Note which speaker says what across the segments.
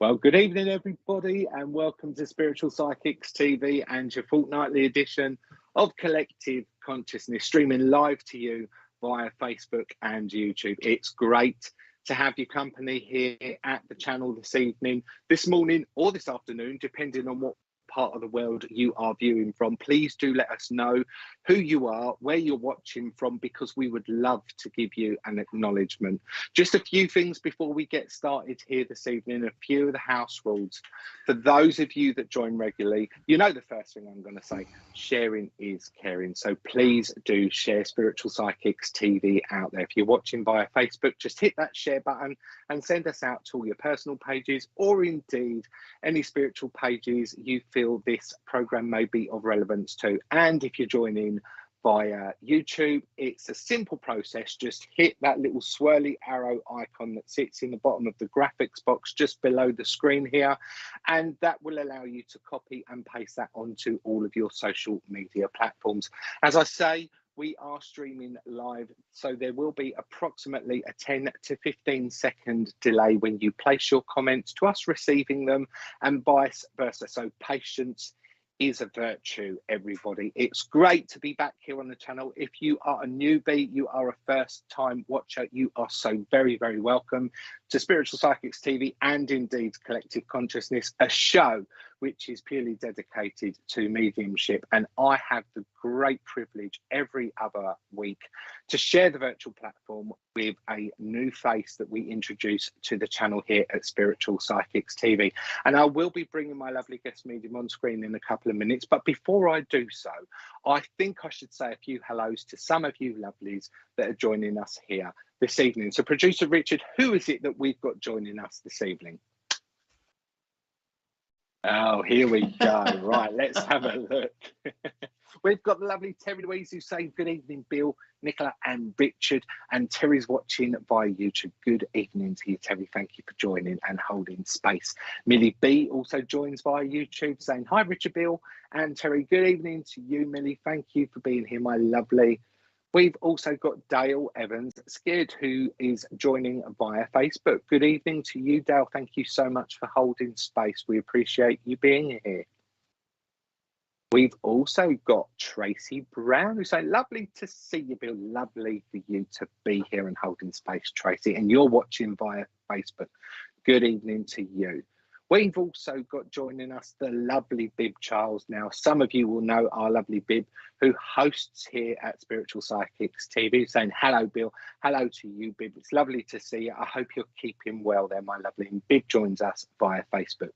Speaker 1: Well, good evening, everybody, and welcome to Spiritual Psychics TV and your fortnightly edition of Collective Consciousness, streaming live to you via Facebook and YouTube. It's great to have your company here at the channel this evening, this morning, or this afternoon, depending on what part of the world you are viewing from. Please do let us know who you are, where you're watching from, because we would love to give you an acknowledgement. Just a few things before we get started here this evening, a few of the house rules. For those of you that join regularly, you know the first thing I'm going to say, sharing is caring. So please do share Spiritual Psychics TV out there. If you're watching via Facebook, just hit that share button and send us out to all your personal pages, or indeed any spiritual pages you feel this program may be of relevance to. And if you're joining via YouTube, it's a simple process. Just hit that little swirly arrow icon that sits in the bottom of the graphics box just below the screen here, and that will allow you to copy and paste that onto all of your social media platforms. As I say, we are streaming live, so there will be approximately a 10 to 15 second delay when you place your comments to us receiving them, and vice versa. So patience is a virtue, everybody. It's great to be back here on the channel. If you are a newbie, you are a first time watcher, you are so very, very welcome to Spiritual Psychics TV and indeed Collective Consciousness, a show which is purely dedicated to mediumship. And I have the great privilege every other week to share the virtual platform with a new face that we introduce to the channel here at Spiritual Psychics TV. And I will be bringing my lovely guest medium on screen in a couple of minutes. But before I do so, I think I should say a few hellos to some of you lovelies that are joining us here this evening. So producer Richard, who is it that we've got joining us this evening? Oh, here we go. Right, let's have a look. We've got the lovely Terry Louise who's saying good evening, Bill, Nicola and Richard. And Terry's watching via YouTube. Good evening to you, Terry. Thank you for joining and holding space. Millie B also joins via YouTube saying hi, Richard, Bill and Terry. Good evening to you, Millie. Thank you for being here, my lovely. We've also got Dale Evans Scared, who is joining via Facebook. Good evening to you, Dale. Thank you so much for holding space. We appreciate you being here. We've also got Tracy Brown, who's saying, lovely to see you, Bill. Lovely for you to be here and holding space, Tracy. And you're watching via Facebook. Good evening to you. We've also got joining us the lovely Bib Charles. Now, some of you will know our lovely Bib, who hosts here at Spiritual Psychics TV, saying hello, Bill. Hello to you, Bib. It's lovely to see you. I hope you're keeping well there, my lovely. And Bib joins us via Facebook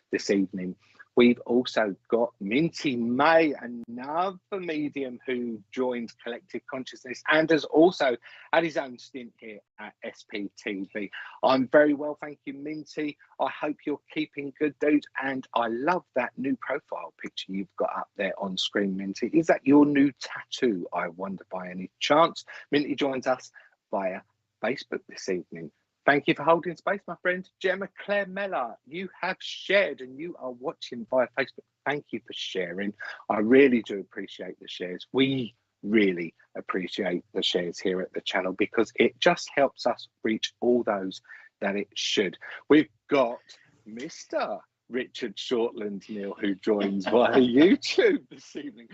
Speaker 1: this evening. We've also got Minty May, another medium who joined Collective Consciousness and has also had his own stint here at SPTV. I'm very well, thank you, Minty. I hope you're keeping good, dude. And I love that new profile picture you've got up there on screen, Minty. Is that your new tattoo, I wonder, by any chance? Minty joins us via Facebook this evening. Thank you for holding space, my friend. Gemma Claire Mellor, you have shared and you are watching via Facebook. Thank you for sharing. I really do appreciate the shares. We really appreciate the shares here at the channel because it just helps us reach all those that it should. We've got Mr. Richard Shortland Neal, who joins via YouTube this evening.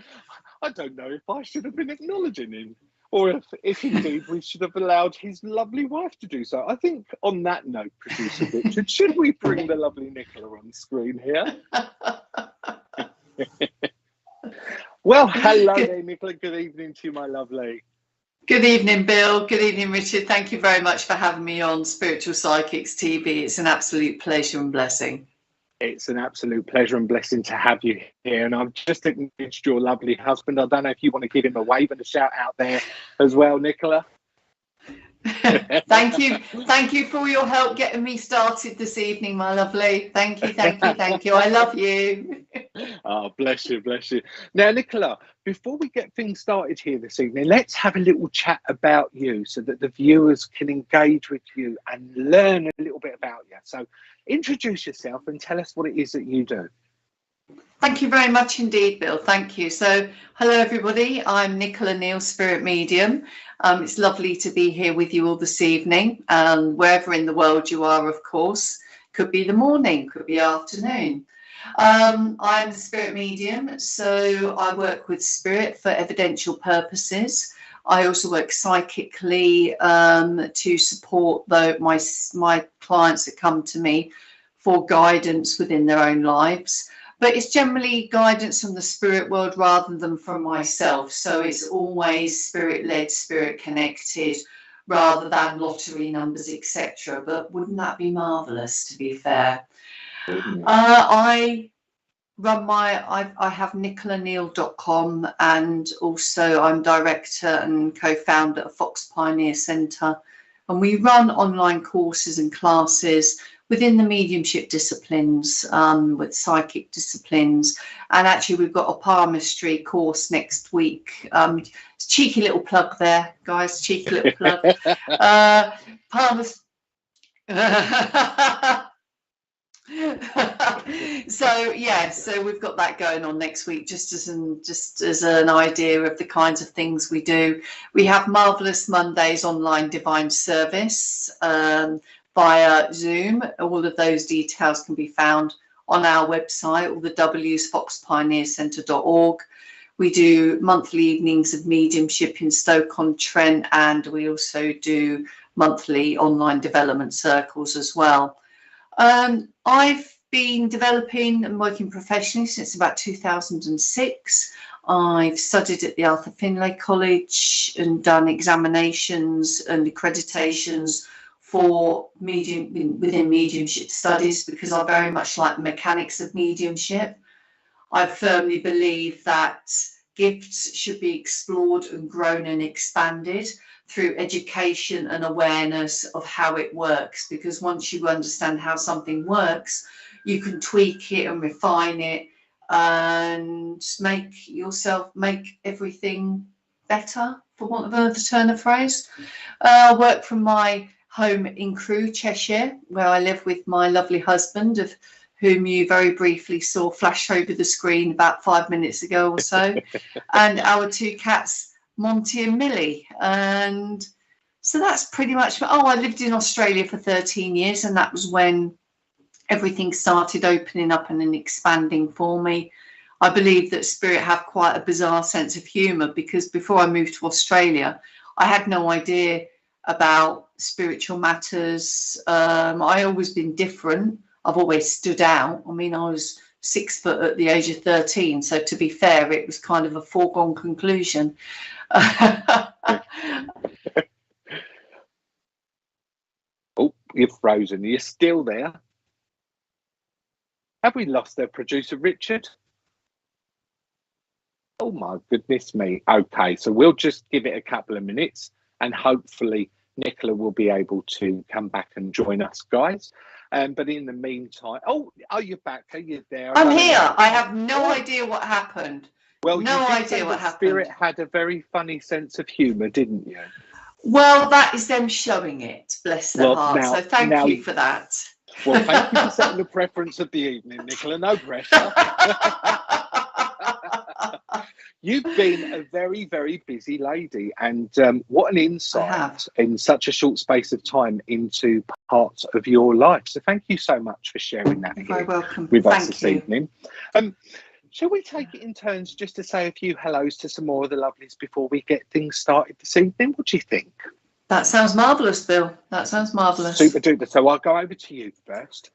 Speaker 1: I don't know if I should have been acknowledging him, or if indeed we should have allowed his lovely wife to do so. I think on that note, producer Richard, should we bring the lovely Nicola on screen here? Well, hello there, Nicola. Good evening to you, my lovely.
Speaker 2: Good evening, Bill. Good evening, Richard. Thank you very much for having me on Spiritual Psychics TV. It's an absolute pleasure and blessing.
Speaker 1: It's an absolute pleasure and blessing to have you here. And I've just acknowledged your lovely husband. I don't know if you want to give him a wave and a shout out there as well, Nicola.
Speaker 2: Thank you. Thank you for your help getting me started this evening, my lovely. Thank you, thank you, thank you. I love you.
Speaker 1: Oh, bless you, bless you. Now, Nicola, before we get things started here this evening, let's have a little chat about you so that the viewers can engage with you and learn a little bit about you. So introduce yourself and tell us what it is that you do.
Speaker 2: Thank you very much indeed, Bill. Thank you. So, hello, everybody. I'm Nicola Neal, Spirit Medium. It's lovely to be here with you all this evening, wherever in the world you are, of course. could be the morning, could be afternoon. I'm the spirit medium, so I work with spirit for evidential purposes. I also work psychically to support my clients that come to me for guidance within their own lives. But it's generally guidance from the spirit world rather than from myself. So it's always spirit-led, spirit-connected, rather than lottery numbers, etc. But wouldn't that be marvellous, to be fair? I have NicolaNeal.com, and also I'm director and co-founder of Fox Pioneer Centre, and we run online courses and classes within the mediumship disciplines, with psychic disciplines. And actually we've got a palmistry course next week. Cheeky little plug there, guys, cheeky little plug. So yeah, so we've got that going on next week, just as an idea of the kinds of things we do. We have Marvelous Mondays online divine service via Zoom. All of those details can be found on our website, all the W's, foxpioneercentre.org. We do monthly evenings of mediumship in Stoke-on-Trent, and we also do monthly online development circles as well. I've been developing and working professionally since about 2006. I've studied at the Arthur Finlay College and done examinations and accreditations for within mediumship studies, because I very much like the mechanics of mediumship. I firmly believe that gifts should be explored and grown and expanded through education and awareness of how it works, because once you understand how something works, you can tweak it and refine it and make everything better, for want of another turn of phrase. I work from my home in Crewe, Cheshire, where I live with my lovely husband, of whom you very briefly saw flash over the screen about 5 minutes ago or so, and our two cats, Monty and Millie. And so that's pretty much, I lived in Australia for 13 years, and that was when everything started opening up and then expanding for me. I believe that spirit have quite a bizarre sense of humour, because before I moved to Australia, I had no idea about spiritual matters. I always been different. I've always stood out. I mean, I was 6 foot at the age of 13, so to be fair, it was kind of a foregone conclusion.
Speaker 1: Oh, you're frozen. You're still there. Have we lost their producer, Richard? Oh my goodness me. Okay, so we'll just give it a couple of minutes, and hopefully Nicola will be able to come back and join us, guys. But in the meantime, you're back. Are you there?
Speaker 2: I'm here. I have no idea what happened.
Speaker 1: Well,
Speaker 2: no idea what happened.
Speaker 1: Spirit had a very funny sense of humour, didn't you?
Speaker 2: Well, that is them showing it. Bless their hearts. So thank you for that.
Speaker 1: Well, thank you for setting the preference of the evening, Nicola. No pressure. You've been a very, very busy lady, and what an insight in such a short space of time into parts of your life. So thank you so much for sharing that with us this evening. Shall we take it in turns just to say a few hellos to some more of the lovelies before we get things started this evening? What do you think?
Speaker 2: That sounds marvellous, Bill. That sounds marvellous.
Speaker 1: Super duper. So I'll go over to you first.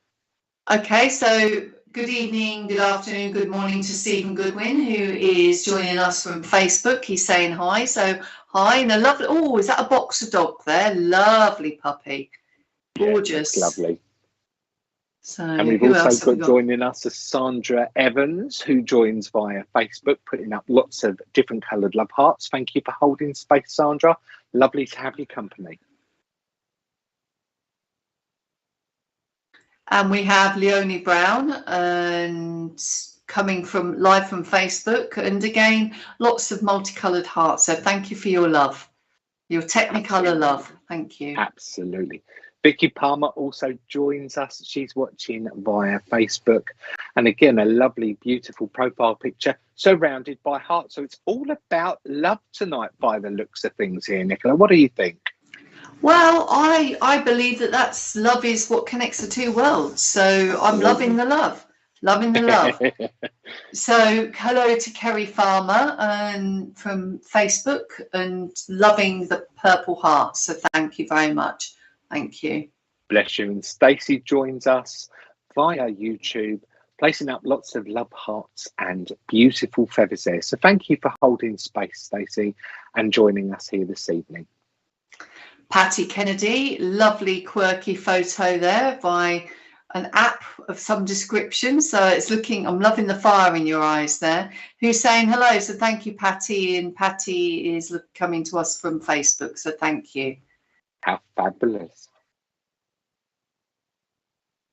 Speaker 2: Okay, so good evening, good afternoon, good morning to Stephen Goodwin, who is joining us from Facebook. He's saying hi. So hi, and a lovely, is that a boxer dog there? Lovely puppy. Gorgeous.
Speaker 1: Yeah, lovely.
Speaker 2: So,
Speaker 1: and we've also got joining us as Sandra Evans, who joins via Facebook, putting up lots of different coloured love hearts. Thank you for holding space, Sandra. Lovely to have your company.
Speaker 2: And we have Leonie Brown, and coming live from Facebook, and again, lots of multicoloured hearts. So thank you for your love, your Technicolor love. Thank you.
Speaker 1: Absolutely. Vicky Palmer also joins us. She's watching via Facebook. And again, a lovely, beautiful profile picture surrounded by hearts. So it's all about love tonight by the looks of things here, Nicola. What do you think?
Speaker 2: Well, I believe that that's love is what connects the two worlds. So I'm loving the love, loving the love. So hello to Kerry Farmer and from Facebook and loving the purple heart. So thank you very much. Thank you.
Speaker 1: Bless you. And Stacey joins us via YouTube, placing up lots of love hearts and beautiful feathers there. So thank you for holding space, Stacey, and joining us here this evening.
Speaker 2: Patty Kennedy, lovely quirky photo there by an app of some description. So it's looking, I'm loving the fire in your eyes there. Who's saying hello? So thank you, Patty. And Patty is coming to us from Facebook. So thank you.
Speaker 1: How fabulous.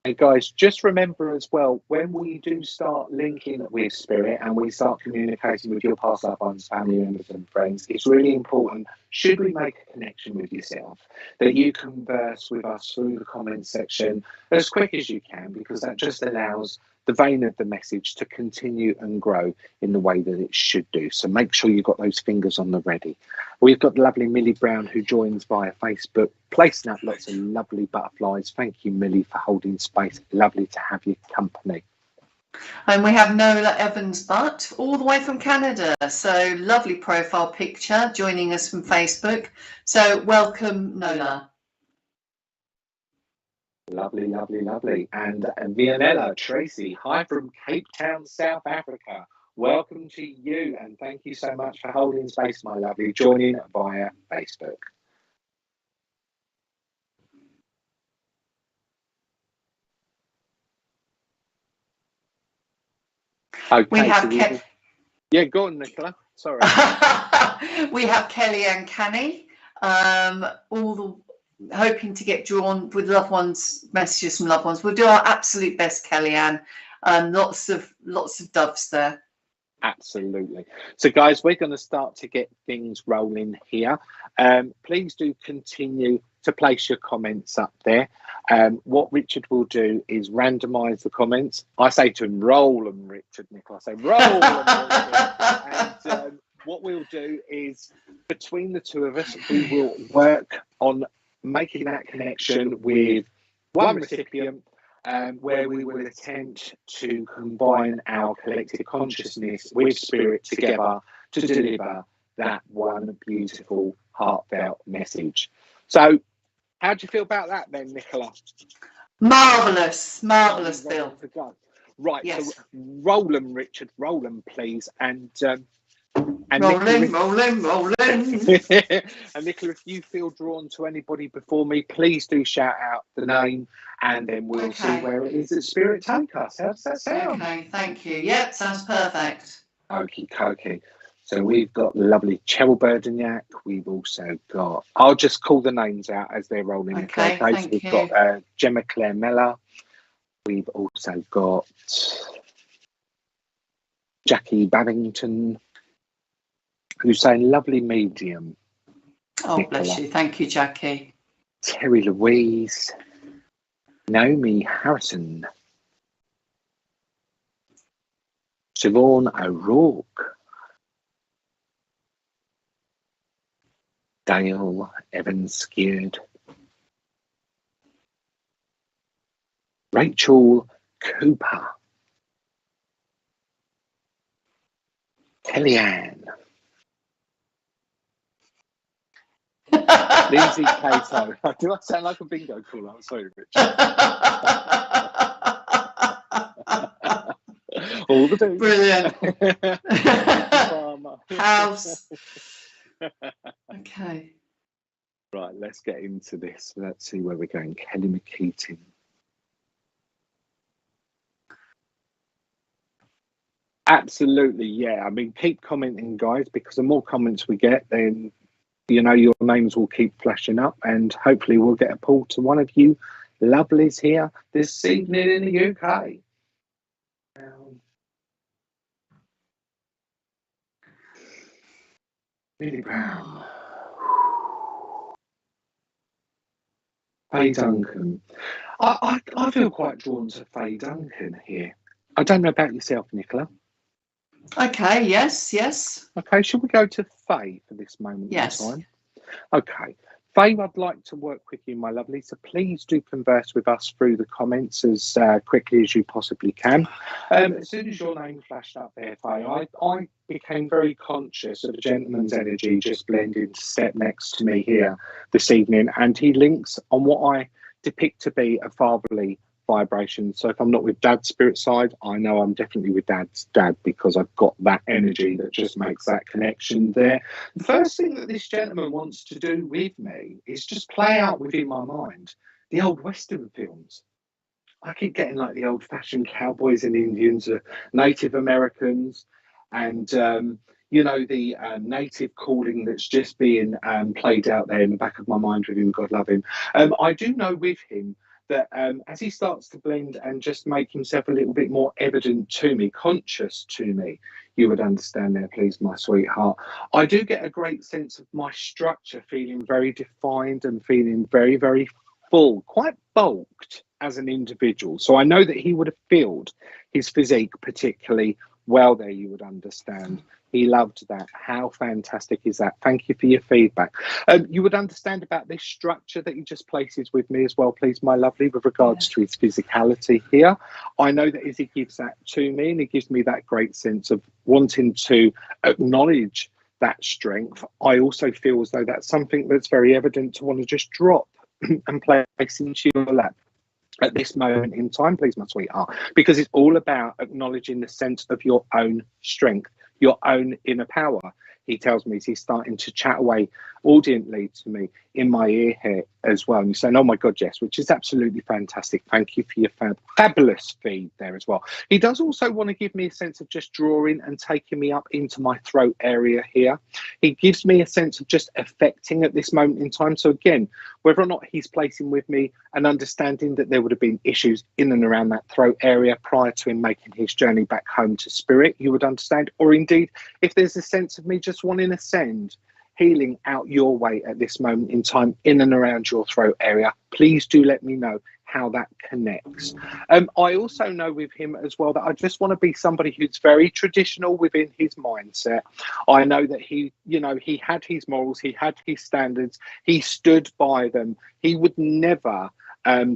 Speaker 1: And guys, just remember as well, when we do start linking with Spirit and we start communicating with your past loved ones, family members and friends, it's really important, should we make a connection with yourself, that you converse with us through the comments section as quick as you can, because that just allows the vein of the message to continue and grow in the way that it should do. So make sure you've got those fingers on the ready. We've got lovely Millie Brown who joins via Facebook, placing up lots of lovely butterflies. Thank you, Millie, for holding space. Lovely to have your company.
Speaker 2: And we have Nola Evans-Butt, all the way from Canada. So lovely profile picture, joining us from Facebook. So welcome, Nola.
Speaker 1: Lovely, lovely, lovely. And Vianella, Tracy, hi from Cape Town, South Africa. Welcome to you, and thank you so much for holding space, my lovely, joining via Facebook. Okay,
Speaker 2: we have
Speaker 1: yeah, go on, Nicola. Sorry.
Speaker 2: We have Kellyanne Canny, hoping to get drawn with loved ones, messages from loved ones. We'll do our absolute best, Kellyanne. Lots of doves there.
Speaker 1: Absolutely. So guys, we're going to start to get things rolling here. Please do continue to place your comments up there. What Richard will do is randomize the comments. I say to him, roll them, Richard. Nicola, I say, roll them. And what we'll do is, between the two of us, we will work on making that connection with one recipient, where we will attempt to combine our collective consciousness with Spirit together to deliver that one beautiful, heartfelt message. So, how do you feel about that then, Nicola?
Speaker 2: Marvellous, marvellous, Bill.
Speaker 1: Right, yes. So roll them, Richard, roll them, please. And
Speaker 2: rolling.
Speaker 1: And Nicola, if you feel drawn to anybody before me, please do shout out the name, and then we'll see where it is that Spirit take us. How does that sound?
Speaker 2: Okay, thank you. Yep, sounds perfect.
Speaker 1: Okie dokie. So we've got lovely Cheryl Berdeniak. We've also got, I'll just call the names out as they're rolling.
Speaker 2: Okay,
Speaker 1: so we've got Gemma Claire Meller. We've also got Jackie Babington, who's saying lovely medium.
Speaker 2: Oh, Nicola. Bless you. Thank you, Jackie.
Speaker 1: Terry Louise. Naomi Harrison. Siobhan O'Rourke. Dale Evans Skewed. Rachel Cooper. Kellyanne. Lindsay Cato. Do I sound like a bingo caller? I'm sorry, Richard. All the day.
Speaker 2: Brilliant. House. Okay.
Speaker 1: Right, let's get into this. Let's see where we're going. Kelly McKeaton. Absolutely, yeah. I mean, keep commenting, guys, because the more comments we get, then, you know, your names will keep flashing up, and hopefully we'll get a pull to one of you lovelies here this evening in the UK. Millie Brown. Faye Duncan. I feel quite drawn to Faye Duncan here. I don't know about yourself, Nicola.
Speaker 2: Okay, yes.
Speaker 1: Okay, should we go to Faye for this moment in time? Okay. Faye, I'd like to work with you, my lovely, so please do converse with us through the comments as quickly as you possibly can. As soon as your name flashed up there, Faye, I became very conscious of a gentleman's energy just blending to step next to me here this evening, and he links on what I depict to be a fatherly vibration. So if I'm not with Dad's spirit side, I know I'm definitely with Dad's dad, because I've got that energy that just makes that connection there. The first thing that this gentleman wants to do with me is just play out within my mind the old Western films. I keep getting like the old-fashioned cowboys and Indians, Native Americans, and you know, the native calling that's just being played out there in the back of my mind with him. God love him. I do know with him that as he starts to blend and just make himself a little bit more evident to me, conscious to me, you would understand there, please, my sweetheart, I do get a great sense of my structure feeling very defined and feeling very, very full, quite bulked as an individual. So I know that he would have filled his physique particularly well there, you would understand. He loved that. How fantastic is that? Thank you for your feedback. You would understand about this structure that he just places with me as well, please, my lovely, with regards to his physicality here. I know that as he gives that to me, and he gives me that great sense of wanting to acknowledge that strength, I also feel as though that's something that's very evident to want to just drop and place into your lap at this moment in time, please, my sweetheart, because it's all about acknowledging the sense of your own strength, your own inner power. He tells me he's starting to chat away audiently to me in my ear here as well. And he's saying, oh my God, yes, which is absolutely fantastic. Thank you for your fabulous feed there as well. He does also want to give me a sense of just drawing and taking me up into my throat area here. He gives me a sense of just affecting at this moment in time. So again, whether or not he's placing with me an understanding that there would have been issues in and around that throat area prior to him making his journey back home to spirit, you would understand, or indeed if there's a sense of me just wanting to send healing out your way at this moment in time in and around your throat area, please do let me know how that connects. I also know with him as well that I just want to be somebody who's very traditional within his mindset. I know that he, you know, he had his morals, he had his standards, he stood by them. He would never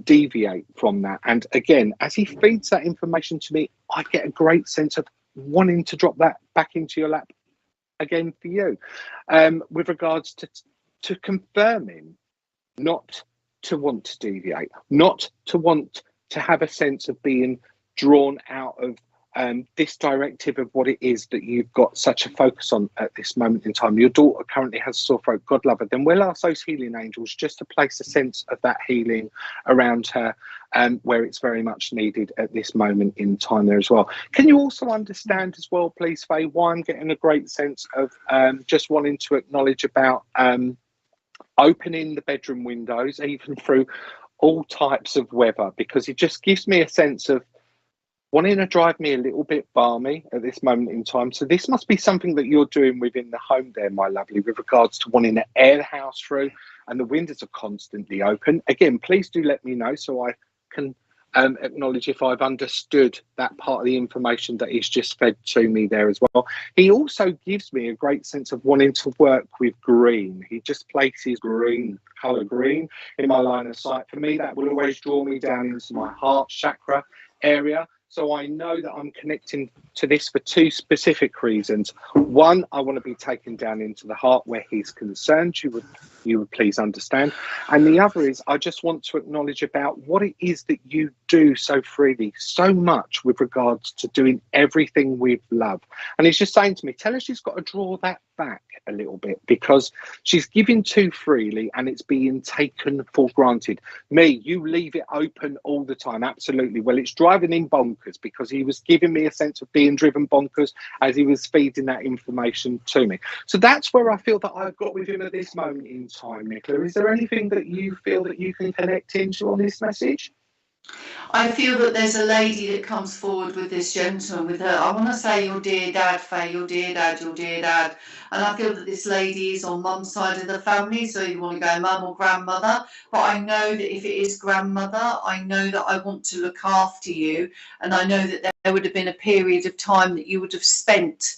Speaker 1: deviate from that. And again, as he feeds that information to me, I get a great sense of wanting to drop that back into your lap again for you, with regards to confirming not to want to deviate, not to want to have a sense of being drawn out of this directive of what it is that you've got such a focus on at this moment in time. Your daughter currently has a sore throat, God love her. Then we'll ask those healing angels just to place a sense of that healing around her, where it's very much needed at this moment in time there as well. Can you also understand as well, please, Faye, why I'm getting a great sense of just wanting to acknowledge about opening the bedroom windows, even through all types of weather, because it just gives me a sense of wanting to drive me a little bit balmy at this moment in time. So this must be something that you're doing within the home there, my lovely, with regards to wanting to air the house through, and the windows are constantly open. Again, please do let me know so I can acknowledge if I've understood that part of the information that he's just fed to me there as well. He also gives me a great sense of wanting to work with green. He just places green, colour green, in my line of sight. For me, that will always draw me down into my heart chakra area. So I know that I'm connecting to this for two specific reasons. One, I want to be taken down into the heart where he's concerned, you would please understand. And the other is I just want to acknowledge about what it is that you do so freely, so much with regards to doing everything with love. And he's just saying to me, tell her she's got to draw that back a little bit, because she's giving too freely and it's being taken for granted. Me, you leave it open all the time. Absolutely. Well, it's driving him bonkers, because he was giving me a sense of being driven bonkers as he was feeding that information to me. So that's where I feel that I've got with him at this moment in time, Nicola. Is there anything that you feel that you can connect into on this message?
Speaker 2: I feel that there's a lady that comes forward with this gentleman with her. I want to say your dear dad, Faye, your dear dad, your dear dad. And I feel that this lady is on mum's side of the family, so you want to go mum or grandmother. But I know that if it is grandmother, I know that I want to look after you. And I know that there would have been a period of time that you would have spent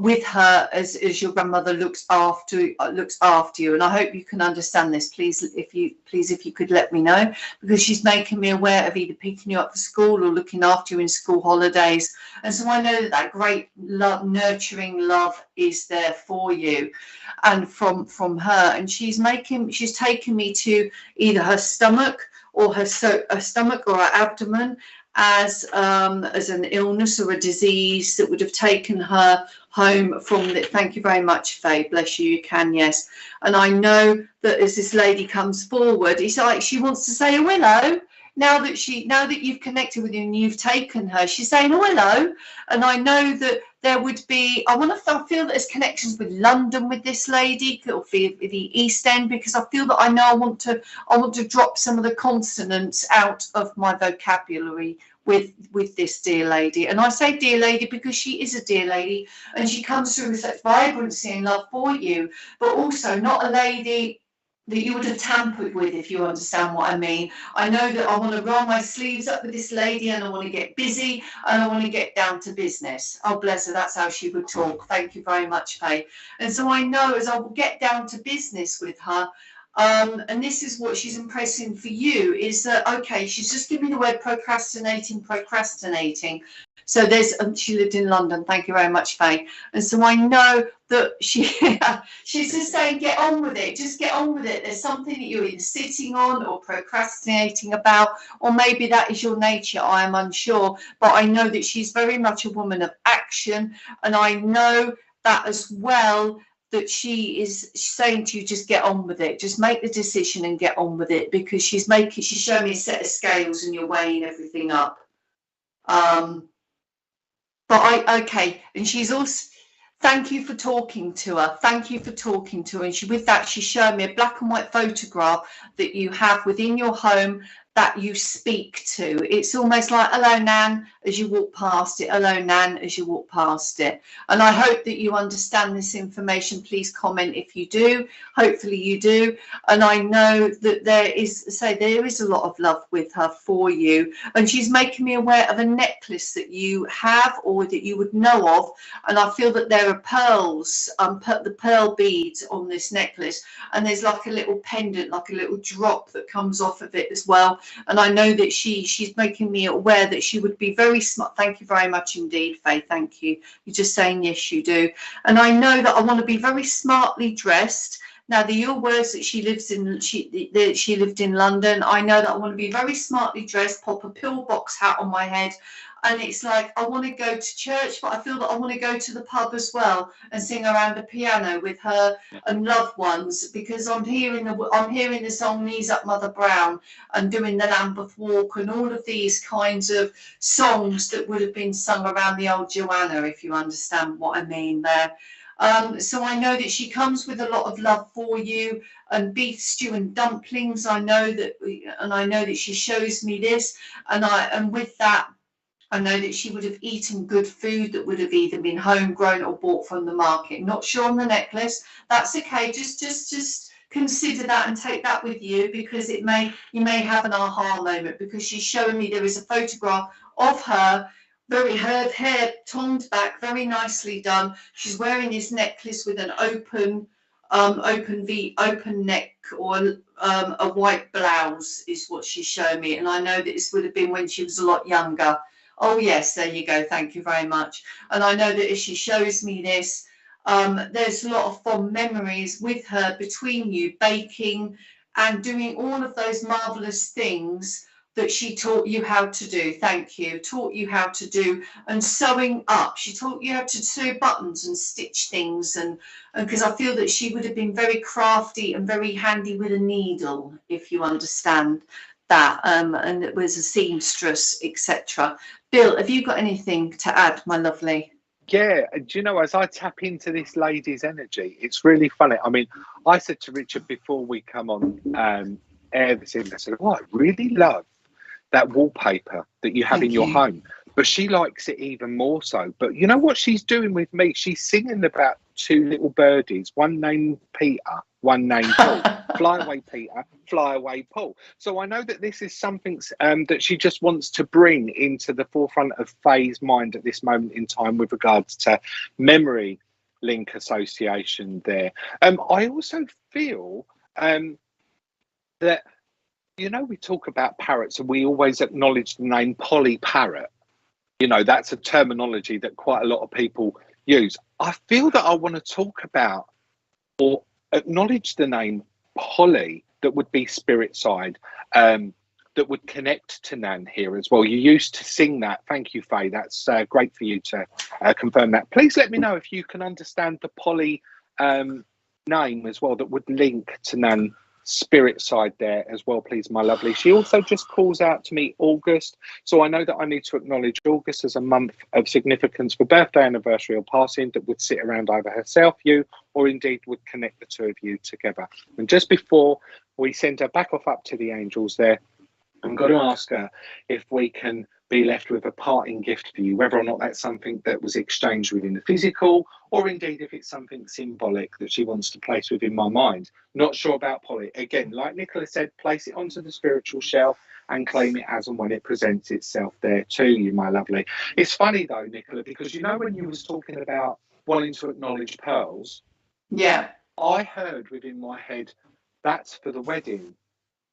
Speaker 2: with her as your grandmother looks after you. And I hope you can understand this. Please, if you could let me know, because she's making me aware of either picking you up for school or looking after you in school holidays. And so I know that great love, nurturing love is there for you, and from her. And she's taken me to either her stomach or her stomach or her abdomen as an illness or a disease that would have taken her home from the, thank you very much, Faye, bless you, you can, yes. And I know that as this lady comes forward, it's like she wants to say, oh, hello. Now that you've connected with you and you've taken her, she's saying, oh, hello. And I know that there would be, I feel that there's connections with London with this lady, or the East End, because I feel that I know I want to drop some of the consonants out of my vocabulary with this dear lady. And I say dear lady because she is a dear lady, and she comes through with such vibrancy and love for you, but also not a lady that you would have tampered with, if you understand what I mean. I know that I want to roll my sleeves up with this lady, and I want to get busy, and I want to get down to business. Oh, bless her, that's how she would talk. Thank you very much, Faye. And so I know as I will get down to business with her, and this is what she's impressing for you, is that, okay, she's just giving me the word procrastinating. So she lived in London. Thank you very much, Faye. And so I know that she's just saying, get on with it. Just get on with it. There's something that you're either sitting on or procrastinating about, or maybe that is your nature. I am unsure. But I know that she's very much a woman of action. And I know that as well, that she is saying to you, just get on with it. Just make the decision and get on with it, because she's showing me a set of scales and you're weighing everything up. Okay, and she's also, thank you for talking to her. Thank you for talking to her. And with that, she's showing me a black and white photograph that you have within your home that you speak to. It's almost like, hello, Nan, as you walk past it. Hello, Nan, as you walk past it. And I hope that you understand this information. Please comment if you do. Hopefully you do. And I know that there is a lot of love with her for you. And she's making me aware of a necklace that you have or that you would know of. And I feel that there are pearls, the pearl beads on this necklace. And there's like a little pendant, like a little drop that comes off of it as well. And I know that she's making me aware that she would be very smart. Thank you very much indeed, Faye. Thank you. You're just saying yes, you do. And I know that I want to be very smartly dressed. Now, your words that she lived in London. I know that I want to be very smartly dressed, pop a pillbox hat on my head. And it's like, I want to go to church, but I feel that I want to go to the pub as well and sing around the piano with her and loved ones, because I'm hearing the song Knees Up Mother Brown and doing the Lambeth Walk and all of these kinds of songs that would have been sung around the old Joanna, if you understand what I mean there. So I know that she comes with a lot of love for you, and beef stew and dumplings. I know that she shows me this, and with that, I know that she would have eaten good food that would have either been homegrown or bought from the market. Not sure on the necklace. That's okay. Just consider that and take that with you, because you may have an aha moment, because she's showing me there is a photograph of her, her hair toned back, very nicely done. She's wearing this necklace with an open neck, or a white blouse is what she's showing me. And I know that this would have been when she was a lot younger. Oh, yes, there you go. Thank you very much. And I know that as she shows me this, there's a lot of fond memories with her between you, baking and doing all of those marvellous things that she taught you how to do. Thank you. Taught you how to do, and sewing up. She taught you how to sew buttons and stitch things, and because I feel that she would have been very crafty and very handy with a needle, if you understand that, and it was a seamstress, etc. Bill, have you got anything to add, my lovely?
Speaker 1: Yeah, do you know, as I tap into this lady's energy, it's really funny. I mean, I said to Richard before we come on air this evening, I said, oh, I really love that wallpaper that you have in your home, but she likes it even more so. But you know what she's doing with me? She's singing about two little birdies, one named Peter, one named Paul. Fly away, Peter. Fly away, Paul. So I know that this is something that she just wants to bring into the forefront of Faye's mind at this moment in time with regards to memory link association there. I also feel that, you know, we talk about parrots and we always acknowledge the name Polly Parrot. You know, that's a terminology that quite a lot of people use. I feel that I want to talk about or acknowledge the name Polly, that would be spirit side, that would connect to Nan here as well. You used to sing that. Thank you, Faye. That's great for you to confirm that. Please let me know if you can understand the Polly name as well, that would link to Nan spirit side there as well, please, my lovely. She also just calls out to me August, so I know that I need to acknowledge August as a month of significance for birthday, anniversary or passing that would sit around either herself, you, or indeed would connect the two of you together. And just before we send her back off up to the angels there, I'm going to ask her if we can be left with a parting gift for you, whether or not that's something that was exchanged within the physical, or indeed if it's something symbolic that she wants to place within my mind. Not sure about Polly. Again, like Nicola said, place it onto the spiritual shelf and claim it as and when it presents itself there to you, my lovely. It's funny though, Nicola, because you know when you was talking about wanting to acknowledge pearls,
Speaker 2: yeah,
Speaker 1: I heard within my head, that's for the wedding.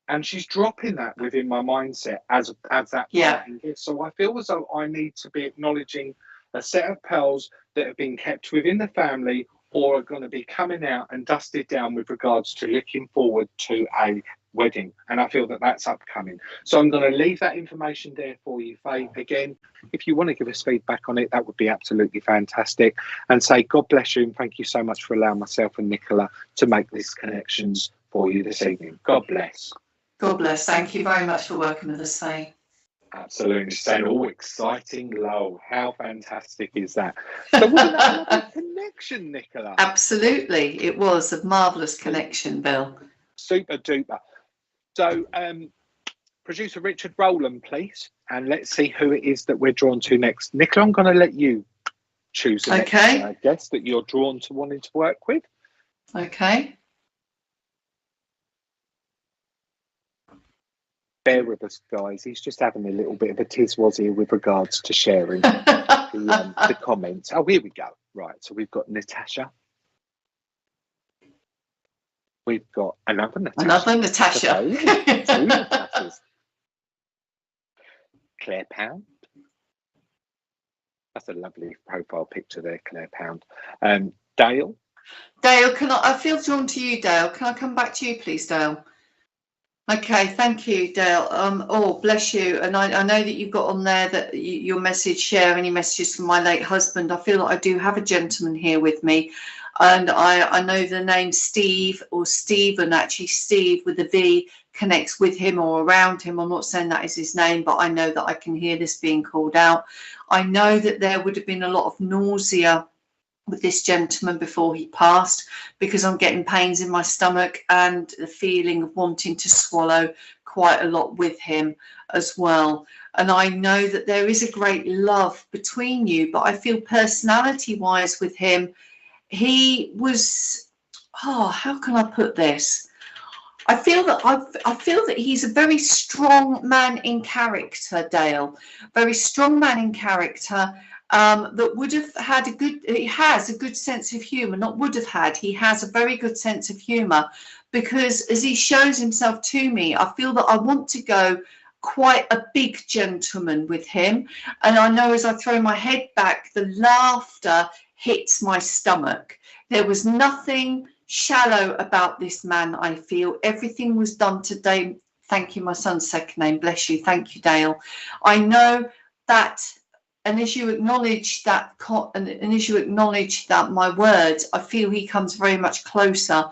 Speaker 1: And she's dropping that within my mindset as that parting gift. So I feel as though I need to be acknowledging a set of pearls that have been kept within the family or are going to be coming out and dusted down with regards to looking forward to a wedding. And I feel that that's upcoming. So I'm going to leave that information there for you, Faye. Again, if you want to give us feedback on it, that would be absolutely fantastic. And say, God bless you and thank you so much for allowing myself and Nicola to make these connections for you this evening. God bless.
Speaker 2: God bless. Thank you very much for working with us, Faye.
Speaker 1: Absolutely. Saying, oh, exciting low. How fantastic is that? So wasn't that another connection, Nicola?
Speaker 2: Absolutely. It was a marvellous connection, Bill.
Speaker 1: Super duper. So, producer Richard, Rowland, please. And let's see who it is that we're drawn to next. Nicola, I'm going to let you choose the next guest that you're drawn to wanting to work with.
Speaker 2: Okay.
Speaker 1: Bear with us, guys. He's just having a little bit of a tiz-wazzy with regards to sharing the comments. Oh, here we go. Right, so we've got Natasha. We've got another Natasha.
Speaker 2: Another Natasha.
Speaker 1: Two Natashas. Claire Pound. That's a lovely profile picture there, Claire Pound. Dale.
Speaker 2: Dale, I feel drawn to you, Dale. Can I come back to you, please, Dale? Okay, thank you, Dale. Oh, bless you. And I know that you've got on there that your message, share any messages from my late husband. I feel like I do have a gentleman here with me. And I know the name Steve or Stephen, actually Steve with a V connects with him or around him. I'm not saying that is his name, but I know that I can hear this being called out. I know that there would have been a lot of nausea with this gentleman before he passed, because I'm getting pains in my stomach and the feeling of wanting to swallow quite a lot with him as well. And I know that there is a great love between you, but I feel personality wise with him, he was, how can I put this? I feel that he's a very strong man in character, Dale. Very strong man in character. That would have had he has a good sense of humour, not would have had, he has a very good sense of humour, because as he shows himself to me, I feel that I want to go quite a big gentleman with him. And I know as I throw my head back, the laughter hits my stomach. There was nothing shallow about this man, I feel. Everything was done today. Thank you, my son's second name, bless you. Thank you, Dale. I know that. And as you acknowledge that, my words, I feel he comes very much closer,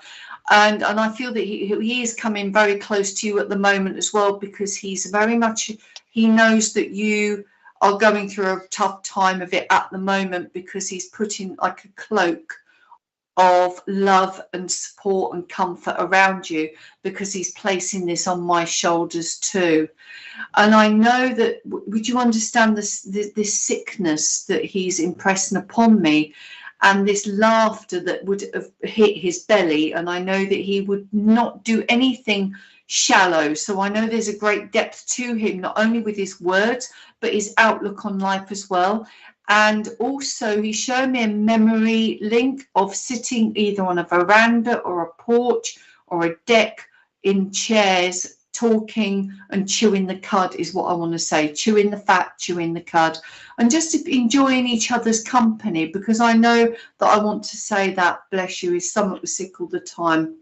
Speaker 2: and I feel that he is coming very close to you at the moment as well, because he knows that you are going through a tough time of it at the moment, because he's putting like a cloak of love and support and comfort around you, because he's placing this on my shoulders too. And I know that, would you understand this sickness that he's impressing upon me? and this laughter that would have hit his belly. And I know that he would not do anything shallow. So I know there's a great depth to him, not only with his words, but his outlook on life as well. And also he showed me a memory link of sitting either on a veranda or a porch or a deck in chairs, talking and chewing the cud is what I want to say. Chewing the fat, chewing the cud, and just enjoying each other's company, because I know that I want to say that, bless you, is somewhat sick all the time.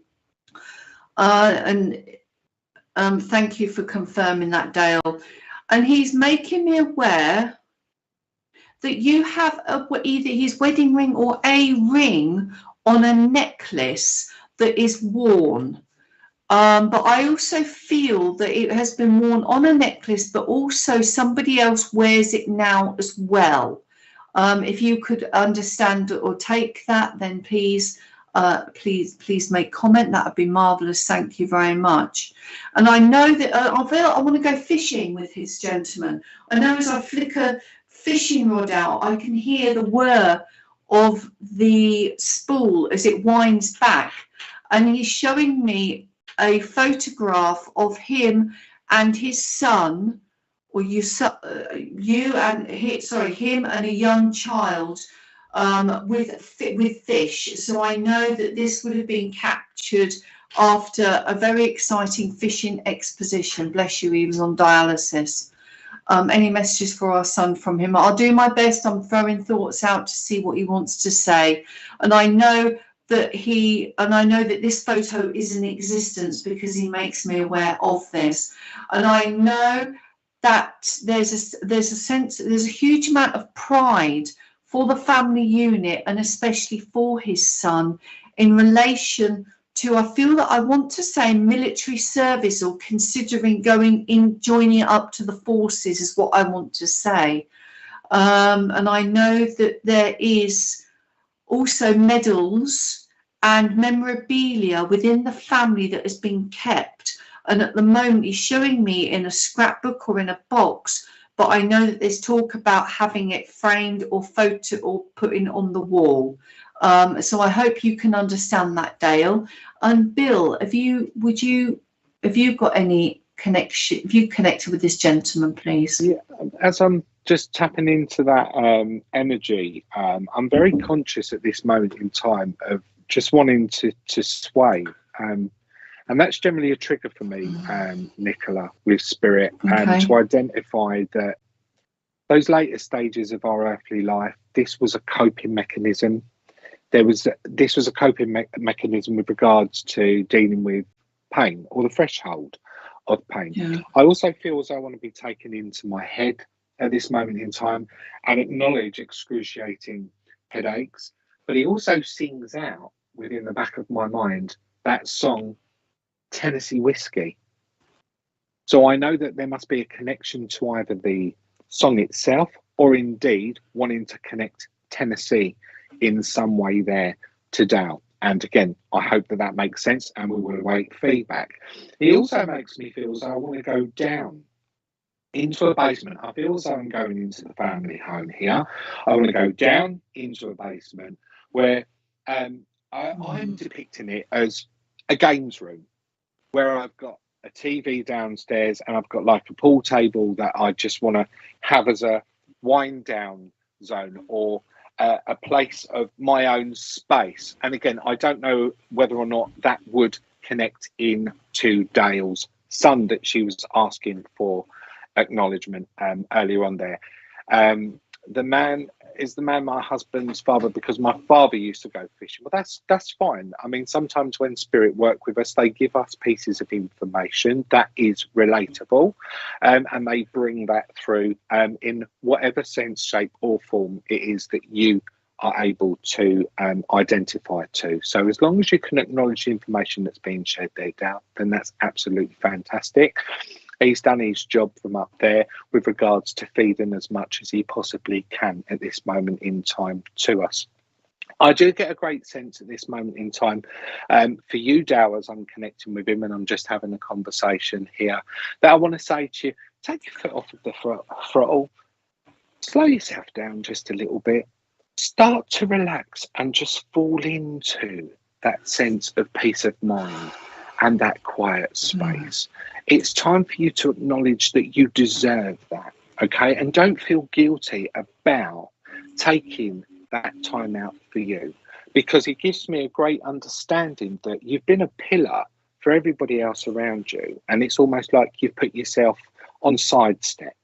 Speaker 2: Thank you for confirming that, Dale. And he's making me aware that you have either his wedding ring or a ring on a necklace that is worn. But I also feel that it has been worn on a necklace, but also somebody else wears it now as well. If you could understand or take that, then please make comment. That would be marvelous. Thank you very much. And I know that I want to go fishing with his gentleman. I know as I flick a fishing rod out, I can hear the whir of the spool as it winds back, and he's showing me a photograph of him and his son, or him and a young child with fish. So I know that this would have been captured after a very exciting fishing exposition. Bless you, he was on dialysis. Any messages for our son from him? I'll do my best. I'm throwing thoughts out to see what he wants to say. And I know that this photo is in existence because he makes me aware of this. And I know that there's a huge amount of pride for the family unit, and especially for his son, in relation to, I feel that I want to say military service, or considering joining up to the forces is what I want to say. And I know that there is also medals and memorabilia within the family that has been kept. And at the moment he's showing me in a scrapbook or in a box, but I know that there's talk about having it framed or photo or putting on the wall. So I hope you can understand that, Dale. And Bill, have you got any connection? Have you connected with this gentleman, please?
Speaker 1: Yeah, as I'm just tapping into that energy, I'm very conscious at this moment in time of just wanting to sway. And that's generally a trigger for me, Nicola, with spirit, to identify that those later stages of our earthly life, this was a coping mechanism. This was a coping mechanism with regards to dealing with pain, or the threshold of pain. Yeah. I also feel as I want to be taken into my head at this moment in time and acknowledge excruciating headaches. But he also sings out within the back of my mind that song, Tennessee Whiskey. So I know that there must be a connection to either the song itself, or indeed wanting to connect Tennessee in some way there to Dale. And again, I hope that makes sense, and we will await feedback. It also makes me feel as though I want to go down into a basement. I feel as though I'm going into the family home here. I want to go down into a basement where I'm depicting it as a games room, where I've got a TV downstairs and I've got like a pool table that I just want to have as a wind down zone, or a place of my own space. And again, I don't know whether or not that would connect in to Dale's son that she was asking for acknowledgement earlier on there. The man my husband's father, because my father used to go fishing. Well, that's fine. I mean, sometimes when spirit work with us, they give us pieces of information that is relatable, and they bring that through in whatever sense, shape or form it is that you are able to identify to. So as long as you can acknowledge the information that's being shared there, Dale, then that's absolutely fantastic. He's done his job from up there with regards to feeding as much as he possibly can at this moment in time to us. I do get a great sense at this moment in time for you, Dale, as I'm connecting with him and I'm just having a conversation here, that I want to say to you, take your foot off of the throttle, slow yourself down just a little bit, Start to relax and just fall into that sense of peace of mind and that quiet space. It's time for you to acknowledge that you deserve that, okay? And don't feel guilty about taking that time out for you, because it gives me a great understanding that you've been a pillar for everybody else around you. And it's almost like you've put yourself on sidestep.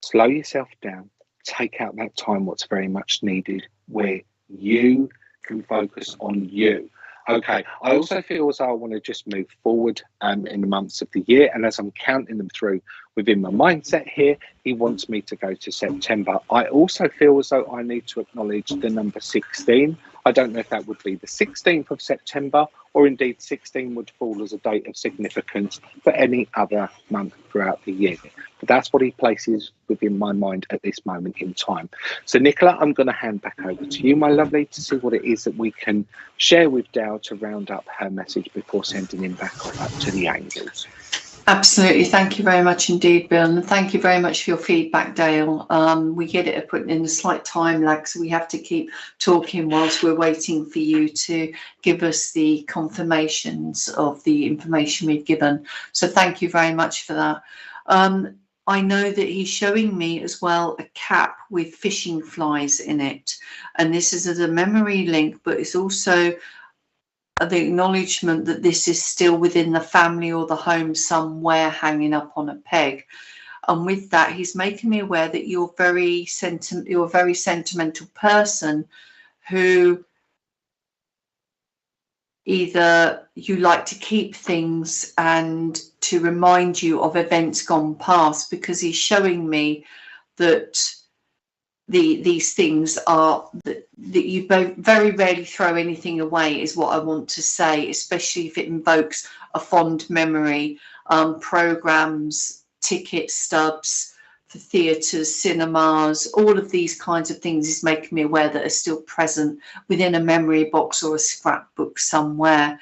Speaker 1: Slow yourself down, take out that time, what's very much needed, where you can focus on you. Okay, I also feel as though I want to just move forward in the months of the year. And as I'm counting them through within my mindset here, he wants me to go to September. I also feel as though I need to acknowledge the number 16. I don't know if that would be the 16th of September, or indeed 16 would fall as a date of significance for any other month throughout the year. But that's what he places within my mind at this moment in time. So, Nicola, I'm going to hand back over to you, my lovely, to see what it is that we can share with Dale to round up her message before sending him back off up to the angels.
Speaker 2: Absolutely. Thank you very much indeed, Bill. And thank you very much for your feedback, Dale. We get it put in a slight time lag, so we have to keep talking whilst we're waiting for you to give us the confirmations of the information we've given. So thank you very much for that. I know that he's showing me as well a cap with fishing flies in it. And this is as a memory link, but it's also the acknowledgement that this is still within the family or the home somewhere hanging up on a peg. And with that, he's making me aware that you're a very sentimental person who either you like to keep things and to remind you of events gone past, because he's showing me that these things are that you very rarely throw anything away, is what I want to say, especially if it invokes a fond memory. Programs, ticket stubs for theatres, cinemas, all of these kinds of things is making me aware that are still present within a memory box or a scrapbook somewhere.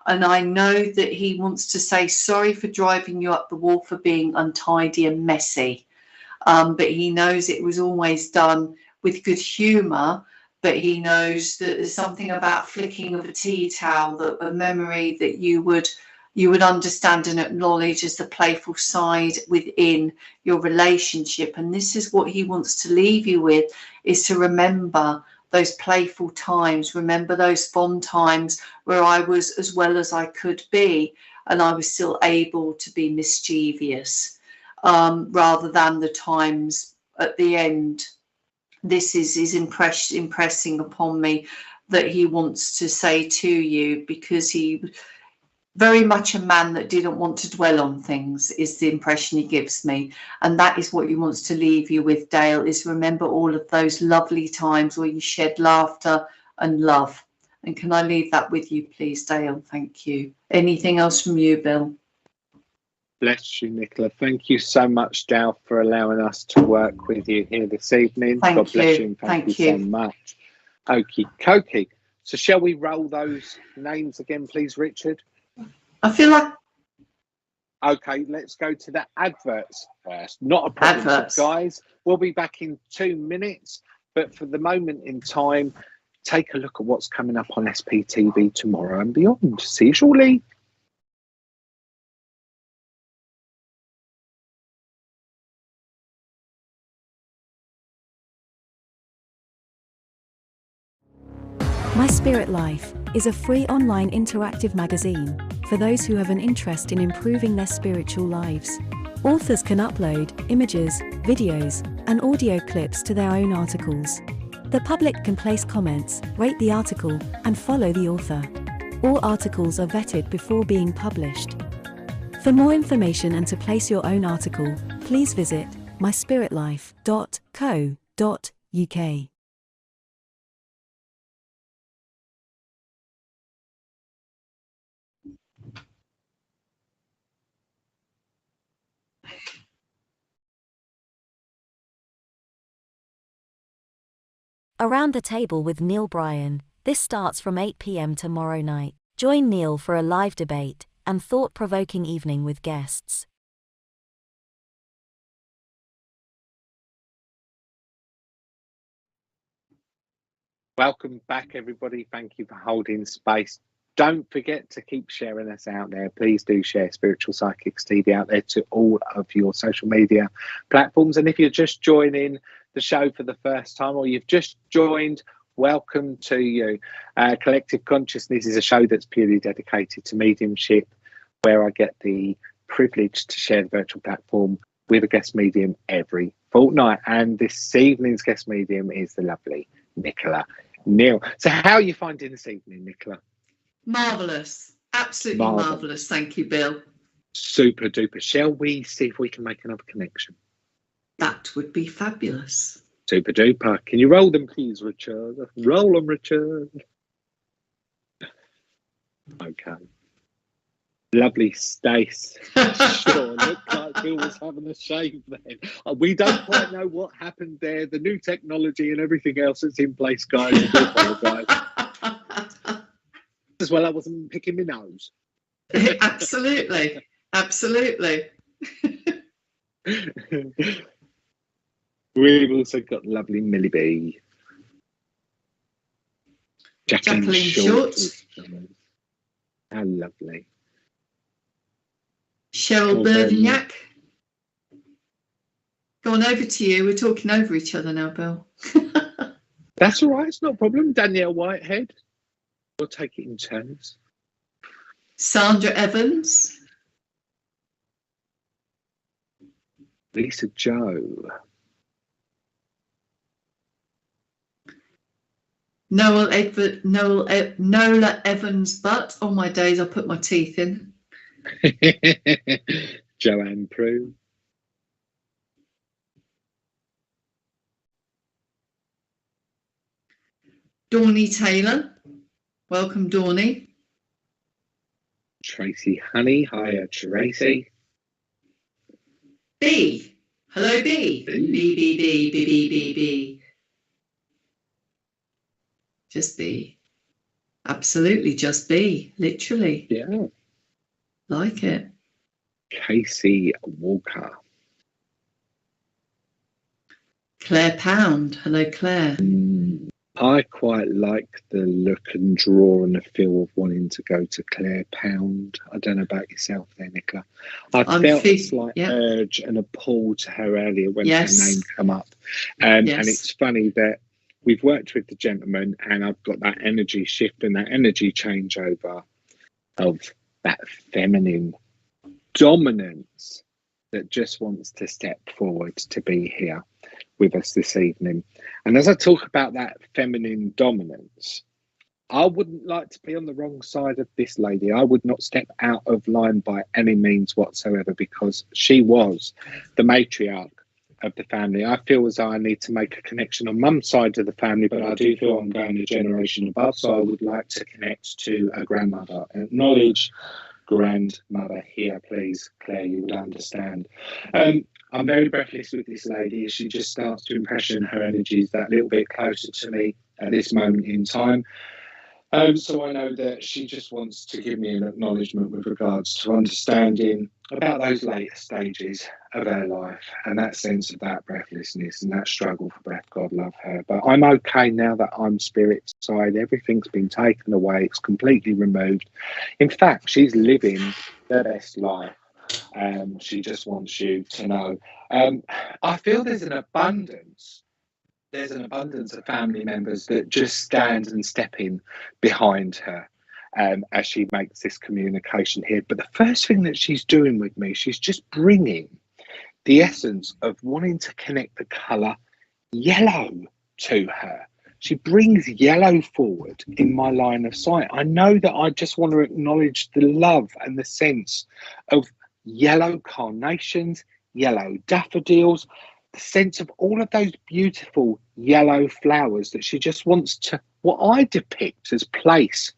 Speaker 2: And I know that he wants to say sorry for driving you up the wall for being untidy and messy. But he knows it was always done with good humour, but he knows that there's something about flicking of a tea towel, that a memory that you would understand and acknowledge as the playful side within your relationship. And this is what he wants to leave you with, is to remember those playful times, remember those fond times where I was as well as I could be, and I was still able to be mischievous. Rather than the times at the end. This is impressing upon me that he wants to say to you, because he very much a man that didn't want to dwell on things, is the impression he gives me. And that is what he wants to leave you with, Dale, is remember all of those lovely times where you shed laughter and love. And can I leave that with you, please, Dale? Thank you. Anything else from you, Bill?
Speaker 1: Bless you, Nicola. Thank you so much, Dal, for allowing us to work with you here this evening. God bless you, and thank you so much. Okie dokie. So shall we roll those names again, please, Richard?
Speaker 2: I feel like...
Speaker 1: Okay, let's go to the adverts first. Not a problem, so guys. We'll be back in 2 minutes. But for the moment in time, take a look at what's coming up on SPTV tomorrow and beyond. See you shortly.
Speaker 3: My Spirit Life is a free online interactive magazine for those who have an interest in improving their spiritual lives. Authors can upload images, videos, and audio clips to their own articles. The public can place comments, rate the article, and follow the author. All articles are vetted before being published. For more information and to place your own article, please visit myspiritlife.co.uk. Around the Table with Neil Bryan. This starts from 8 p.m. tomorrow night. Join Neil for a live debate and thought-provoking evening with guests.
Speaker 1: Welcome back, everybody. Thank you for holding space. Don't forget to keep sharing us out there. Please do share Spiritual Psychics TV out there to all of your social media platforms. And if you're just joining the show for the first time, or you've just joined, welcome to you. Collective Consciousness is a show that's purely dedicated to mediumship, where I get the privilege to share the virtual platform with a guest medium every fortnight. And this evening's guest medium is the lovely Nicola Neal. So how are you finding this evening, Nicola?
Speaker 2: Marvellous. Absolutely marvellous. Thank you, Bill.
Speaker 1: Super duper. Shall we see if we can make another connection?
Speaker 2: That would be fabulous.
Speaker 1: Super duper. Can you roll them, please, Richard? Roll them, Richard. Okay. Lovely Stace. Sure, looked like Bill was having a shave then. We don't quite know what happened there. The new technology and everything else that's in place, guys. I do apologise. As well, I wasn't picking my nose.
Speaker 2: Absolutely. Absolutely.
Speaker 1: We've also got lovely Millie B. Jacqueline Short. How lovely.
Speaker 2: Cheryl Berdignac. Go on, over to you. We're talking over each other now, Bill.
Speaker 1: That's all right. It's not a problem. Danielle Whitehead. We'll take it in turns.
Speaker 2: Sandra Evans.
Speaker 1: Lisa Joe.
Speaker 2: Nola Evans, but on my days I put my teeth in.
Speaker 1: Joanne Prue.
Speaker 2: Dawny Taylor. Welcome, Dawny.
Speaker 1: Tracy Honey. Hiya, Tracy.
Speaker 2: B. Hello, B. B. Just B. Absolutely, just B. Literally.
Speaker 1: Yeah.
Speaker 2: Like it.
Speaker 1: Casey Walker.
Speaker 2: Claire Pound. Hello, Claire.
Speaker 1: I quite like the look and draw and the feel of wanting to go to Claire Pound. I don't know about yourself there, Nicola. I felt a slight urge and a pull to her earlier when her name come up. And it's funny that we've worked with the gentleman and I've got that energy shift and that energy changeover of that feminine dominance that just wants to step forward to be here with us this evening. And as I talk about that feminine dominance, I wouldn't like to be on the wrong side of this lady. I would not step out of line by any means whatsoever, because she was the matriarch of the family. I feel as though I need to make a connection on mum's side of the family, but I do feel I'm going a generation above, so I would like to connect to a grandmother. Acknowledge grandmother here, please, Claire, you would understand. I'm very breathless with this lady as she just starts to impression her energies that little bit closer to me at this moment in time. So I know that she just wants to give me an acknowledgement with regards to understanding about those later stages of her life and that sense of that breathlessness and that struggle for breath. God love her. But I'm okay now that I'm spirit side. Everything's been taken away. It's completely removed. In fact, she's living the best life. She just wants you to know. I feel there's an abundance. There's an abundance of family members that just stand and step in behind her as she makes this communication here. But the first thing that she's doing with me, she's just bringing the essence of wanting to connect the colour yellow to her. She brings yellow forward in my line of sight. I know that I just want to acknowledge the love and the sense of yellow carnations, yellow daffodils, the sense of all of those beautiful yellow flowers that she just wants to, what I depict as place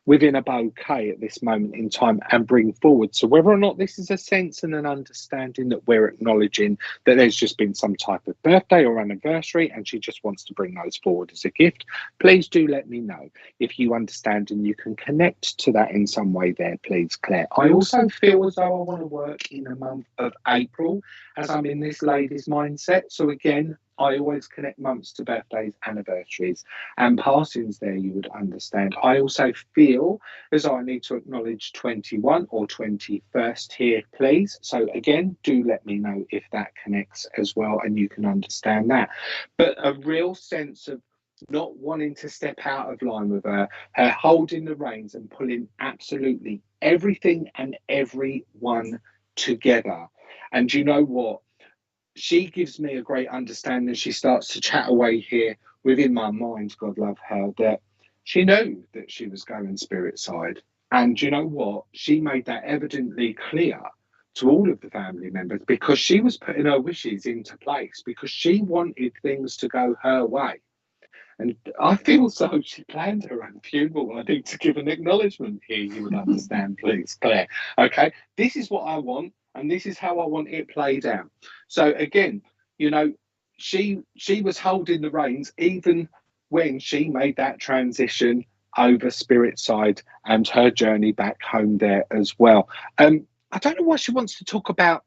Speaker 1: within a bouquet at this moment in time and bring forward. So whether or not this is a sense and an understanding that we're acknowledging that there's just been some type of birthday or anniversary and she just wants to bring those forward as a gift, please do let me know if you understand and you can connect to that in some way there, please, Claire. I also feel as though I want to work in the month of April as I'm in this lady's mindset. So again, I always connect months to birthdays, anniversaries, and passings there, you would understand. I also feel as I need to acknowledge 21 or 21st here, please. So again, do let me know if that connects as well and you can understand that. But a real sense of not wanting to step out of line with her holding the reins and pulling absolutely everything and everyone together. And you know what? She gives me a great understanding. She starts to chat away here within my mind, God love her, that she knew that she was going spirit side. And you know what? She made that evidently clear to all of the family members because she was putting her wishes into place because she wanted things to go her way. And I feel so she planned her own funeral. I need to give an acknowledgement here, you would understand, please, Claire. Okay, this is what I want, and this is how I want it played out. So again, you know, she was holding the reins even when she made that transition over spirit side and her journey back home there as well. I don't know why she wants to talk about.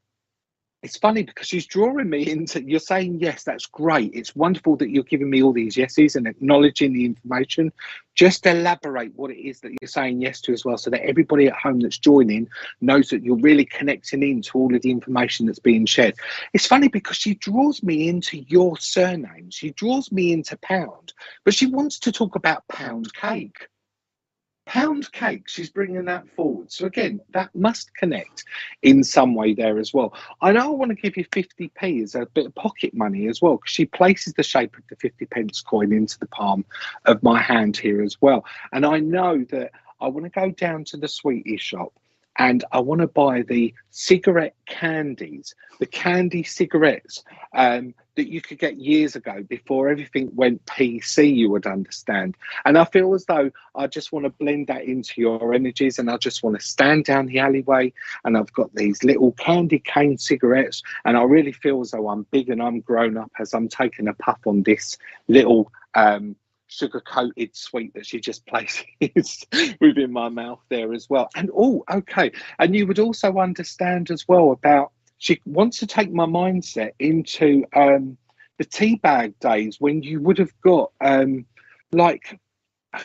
Speaker 1: It's funny because she's drawing me into, you're saying, yes, that's great. It's wonderful that you're giving me all these yeses and acknowledging the information. Just elaborate what it is that you're saying yes to as well, so that everybody at home that's joining knows that you're really connecting into all of the information that's being shared. It's funny because she draws me into your surname. She draws me into pound, but she wants to talk about pound cake. Pound cake, she's bringing that forward. So again, that must connect in some way there as well. I know I want to give you 50p as a bit of pocket money as well, because she places the shape of the 50 pence coin into the palm of my hand here as well. And I know that I want to go down to the sweetie shop and I want to buy the cigarette candies, the candy cigarettes that you could get years ago before everything went PC, you would understand. And I feel as though I just want to blend that into your energies, and I just want to stand down the alleyway and I've got these little candy cane cigarettes, and I really feel as though I'm big and I'm grown up as I'm taking a puff on this little sugar-coated sweet that she just places within my mouth there as well. And oh, okay, and you would also understand as well about, she wants to take my mindset into the tea bag days when you would have got like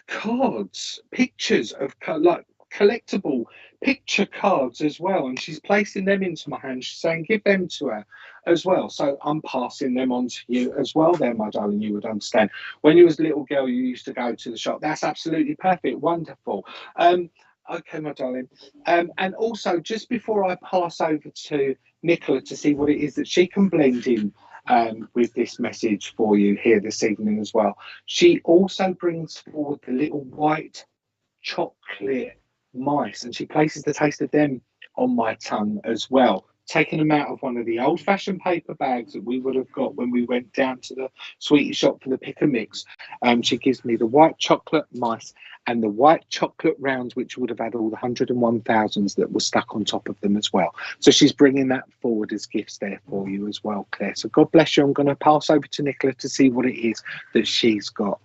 Speaker 1: cards, pictures of like collectible picture cards as well, and she's placing them into my hand. She's saying give them to her as well, so I'm passing them on to you as well there, my darling. You would understand when you was a little girl you used to go to the shop. That's absolutely perfect, wonderful. Okay, my darling. And also, just before I pass over to Nicola to see what it is that she can blend in with this message for you here this evening as well, she also brings forward the little white chocolate mice, and she places the taste of them on my tongue as well, taking them out of one of the old-fashioned paper bags that we would have got when we went down to the sweetie shop for the pick and mix. She gives me the white chocolate mice and the white chocolate rounds, which would have had all the 101,000s that were stuck on top of them as well. So she's bringing that forward as gifts there for you as well, Claire. So God bless you. I'm going to pass over to Nicola to see what it is that she's got.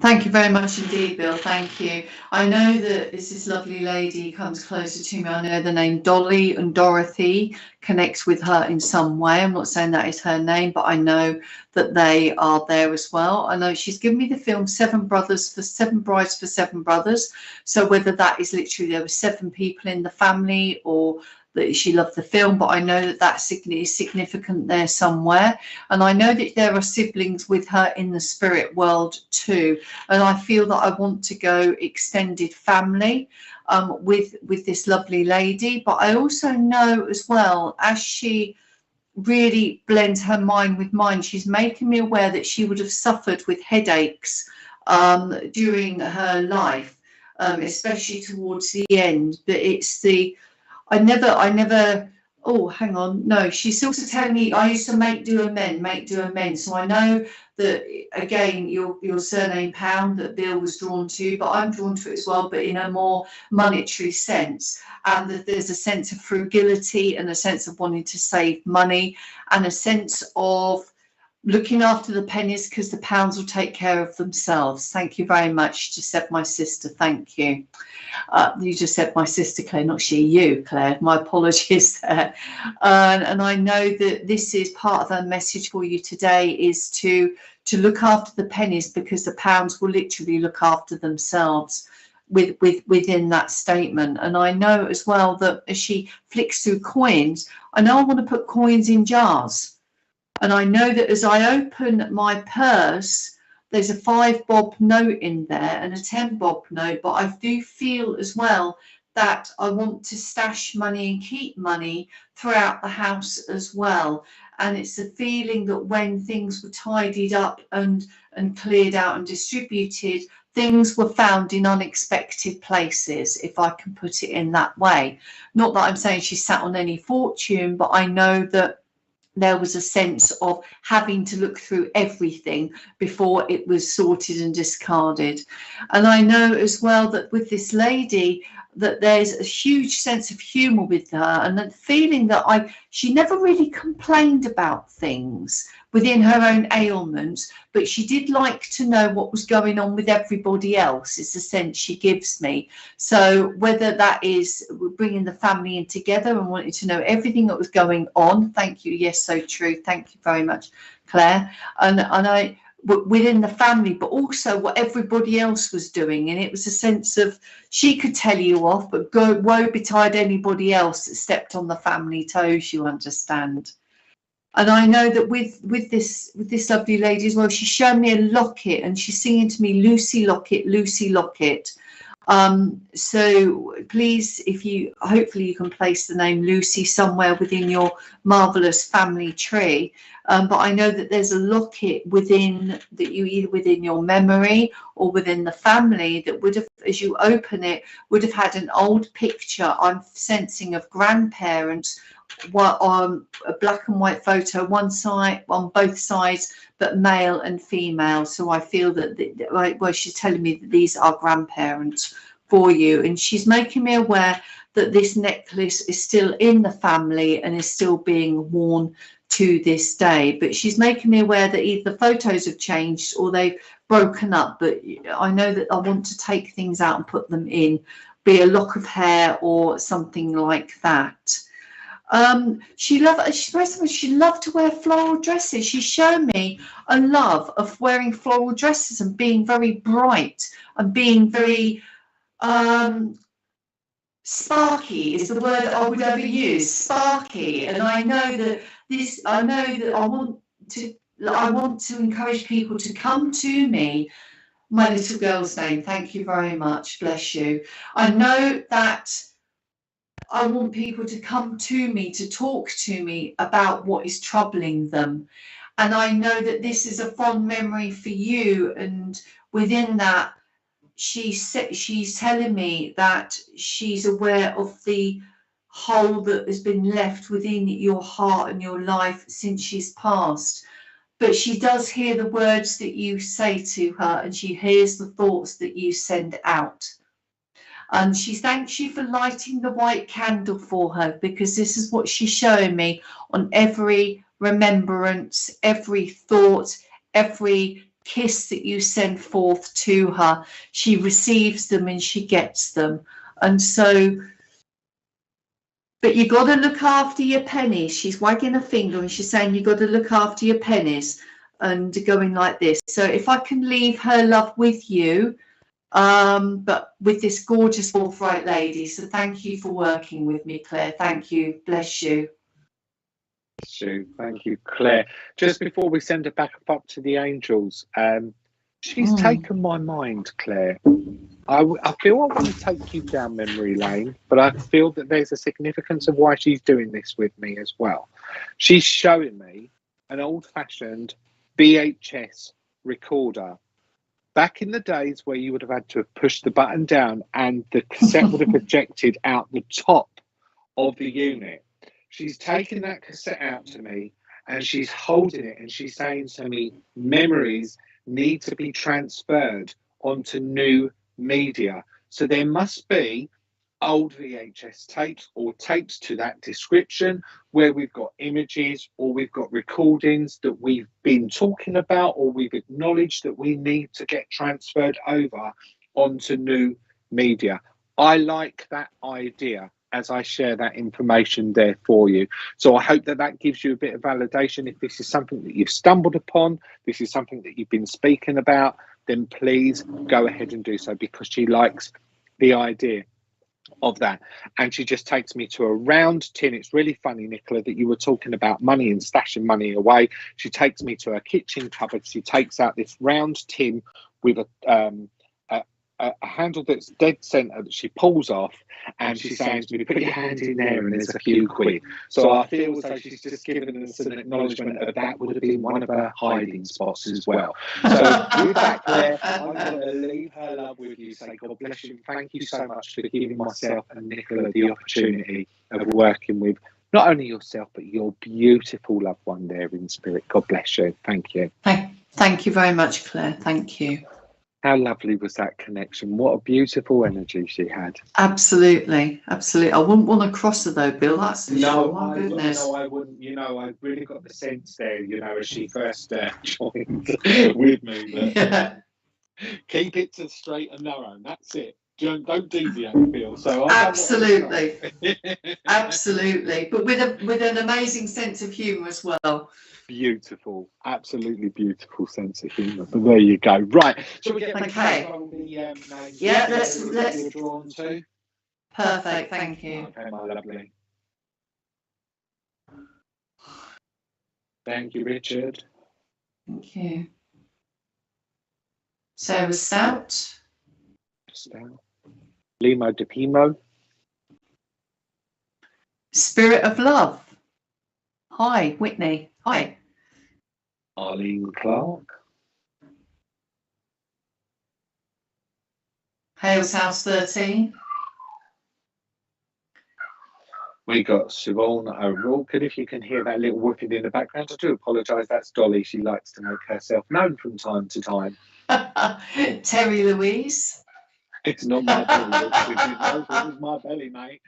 Speaker 2: Thank you very much indeed, Bill. Thank you. I know that this lovely lady comes closer to me. I know the name Dolly and Dorothy connects with her in some way. I'm not saying that is her name, but I know that they are there as well. I know she's given me the film Seven Brides for Seven Brothers. So whether that is literally there were 7 people in the family, or that she loved the film, but I know that that is significant there somewhere. And I know that there are siblings with her in the spirit world too. And I feel that I want to go extended family with this lovely lady. But I also know as well, as she really blends her mind with mine, she's making me aware that she would have suffered with headaches during her life, especially towards the end. But it's the I never, oh, hang on. No, she's also telling me I used to make, do, amend. So I know that, again, your surname Pound that Bill was drawn to, but I'm drawn to it as well, but in a more monetary sense. And that there's a sense of frugality and a sense of wanting to save money and a sense of Looking after the pennies because the pounds will take care of themselves. Thank you very much. Just said my sister. Thank you. You just said my sister, Claire, not she, you, Claire. My apologies there. And I know that this is part of the message for you today, is to look after the pennies because the pounds will literally look after themselves within that statement. And I know as well that as she flicks through coins, I know I want to put coins in jars. And I know that as I open my purse, there's a 5 bob note in there and a 10 bob note, but I do feel as well that I want to stash money and keep money throughout the house as well. And it's a feeling that when things were tidied up and cleared out and distributed, things were found in unexpected places, if I can put it in that way. Not that I'm saying she sat on any fortune, but I know that there was a sense of having to look through everything before it was sorted and discarded. And I know as well that with this lady, that there's a huge sense of humour with her, and the feeling that she never really complained about things within her own ailments, but she did like to know what was going on with everybody else, is the sense she gives me. So whether that is bringing the family in together and wanting to know everything that was going on. Thank you. Yes, so true. Thank you very much, Claire. And I within the family, but also what everybody else was doing. And it was a sense of she could tell you off, but woe betide anybody else that stepped on the family toes, you understand. And I know that with this lovely lady as well, she's shown me a locket and she's singing to me, Lucy Locket, Lucy Locket. So please, hopefully you can place the name Lucy somewhere within your marvelous family tree. But I know that there's a locket within that you either within your memory or within the family that would have, as you open it, would have had an old picture, I'm sensing, of grandparents, on a black and white photo, one side, on both sides, but male and female. So I feel that she's telling me that these are grandparents for you, and she's making me aware that this necklace is still in the family and is still being worn to this day. But she's making me aware that either the photos have changed or they've broken up. But I know that I want to take things out and put them in, be a lock of hair or something like that. She loved to wear floral dresses. She's shown me a love of wearing floral dresses and being very bright and being very sparky is the word I would ever use, sparky. And I know that I want to encourage people to come to me. My little girl's name, thank you very much, bless you. I know that I want people to come to me, to talk to me about what is troubling them. And I know that this is a fond memory for you. And within that, she's telling me that she's aware of the hole that has been left within your heart and your life since she's passed. But she does hear the words that you say to her, and she hears the thoughts that you send out. And she thanks you for lighting the white candle for her, because this is what she's showing me on every remembrance, every thought, every kiss that you send forth to her. She receives them and she gets them. And so, but you got to look after your pennies. She's wagging a finger and she's saying you got to look after your pennies, and going like this. So if I can leave her love with you, but with this gorgeous forthright lady. So thank you for working with me, Claire. Thank you. Bless you.
Speaker 1: Thank you, Claire. Just before we send her back up to the angels, she's taken my mind, Claire. I feel I want to take you down memory lane, but I feel that there's a significance of why she's doing this with me as well. She's showing me an old-fashioned VHS recorder. Back in the days where you would have had to have pushed the button down and the cassette would have projected out the top of the unit. She's taking that cassette out to me and she's holding it and she's saying to me, memories need to be transferred onto new media. So there must be old VHS tapes or tapes to that description where we've got images or we've got recordings that we've been talking about or we've acknowledged that we need to get transferred over onto new media. I like that idea as I share that information there for you. So I hope that that gives you a bit of validation. If this is something that you've stumbled upon, this is something that you've been speaking about, then please go ahead and do so, because she likes the idea of that. And she just takes me to a round tin. It's really funny, Nicola, that you were talking about money and stashing money away. She takes me to her kitchen cupboard. She takes out this round tin with a handle that's dead centre that she pulls off, and she says to me, put your hand in there and there's a few quid. So I feel as though she's just given us an acknowledgement of that would have been one of her hiding spots as well. So with that, Claire, I'm going to leave her love with you. Say God bless you. Thank you so much for giving myself and Nicola the opportunity of working with not only yourself but your beautiful loved one there in spirit. God bless you. Thank you.
Speaker 2: Thank you very much, Claire. Thank you.
Speaker 1: How lovely was that connection? What a beautiful energy she had.
Speaker 2: Absolutely, absolutely. I wouldn't want to cross her though, Bill. That's for sure. My goodness.
Speaker 1: No, I wouldn't. You know, I really got the sense there, you know, as she first joined with me. But,
Speaker 2: yeah.
Speaker 1: Keep it to straight and narrow. That's it. Don't deviate, Bill. So
Speaker 2: absolutely, absolutely. But with an amazing sense of humour as well.
Speaker 1: Beautiful, absolutely beautiful sense of humour. But there you go. Right. Shall we get
Speaker 2: okay?
Speaker 1: Names
Speaker 2: yeah. Let's.
Speaker 1: You're drawn to.
Speaker 2: Perfect. Thank you.
Speaker 1: Okay, my lovely. Thank you, Richard.
Speaker 2: Thank you. Sarah Stout.
Speaker 1: Limo de Pimo.
Speaker 2: Spirit of Love. Hi, Whitney. Hi.
Speaker 1: Arlene Clark.
Speaker 2: Hales House 13.
Speaker 1: We got Siobhan O'Rourke, and if you can hear that little whooping in the background, I do apologise. That's Dolly. She likes to make herself known from time to time.
Speaker 2: Terry Louise.
Speaker 1: It's not my belly. This is my belly, mate.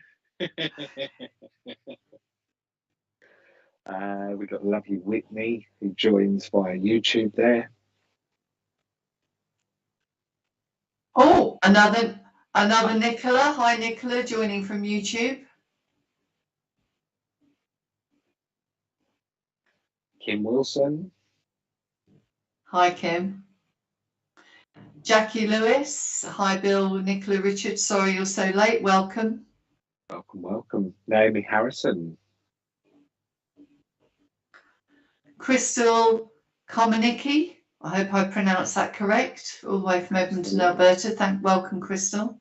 Speaker 1: We've got lovely Whitney, who joins via YouTube there.
Speaker 2: Oh, another Nicola. Hi, Nicola, joining from YouTube.
Speaker 1: Kim Wilson.
Speaker 2: Hi, Kim. Jackie Lewis. Hi, Bill, Nicola, Richard. Sorry you're so late. Welcome.
Speaker 1: Welcome, welcome. Naomi Harrison.
Speaker 2: Crystal Komanicki. I hope I pronounced that correct. All the way from Edmonton, Alberta. Welcome, Crystal.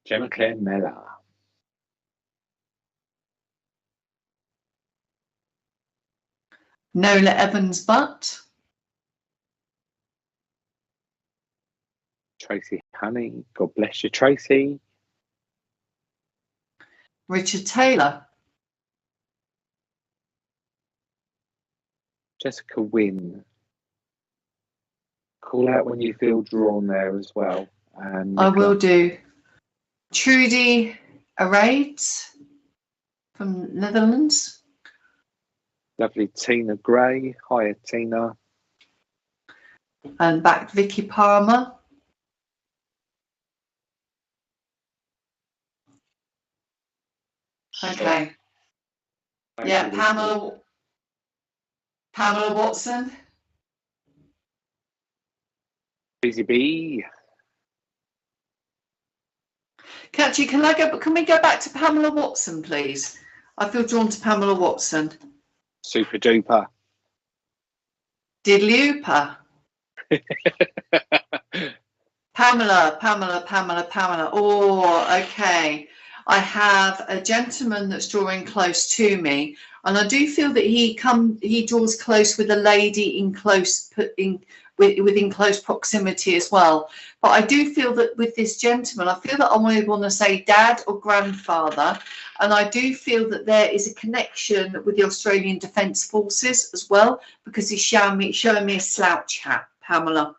Speaker 1: Gemma Claire Mellor.
Speaker 2: Nola Evans Butt.
Speaker 1: Tracy Honey. God bless you, Tracy.
Speaker 2: Richard Taylor.
Speaker 1: Jessica Wynne. Call out when you feel drawn there as well. And
Speaker 2: I will do. Trudy Araids from Netherlands.
Speaker 1: Lovely Tina Gray. Hiya, Tina.
Speaker 2: And back Vicky Palmer. Okay. Yeah, Pamela Watson.
Speaker 1: Busy Bee.
Speaker 2: Can we go back to Pamela Watson, please? I feel drawn to Pamela Watson.
Speaker 1: Super duper.
Speaker 2: Diddlyooper. Pamela. Oh, okay. I have a gentleman that's drawing close to me, and I do feel that he draws close with a lady within close proximity as well. But I do feel that with this gentleman, I feel that I want to say dad or grandfather, and I do feel that there is a connection with the Australian Defence Forces as well, because he's showing me a slouch hat, Pamela.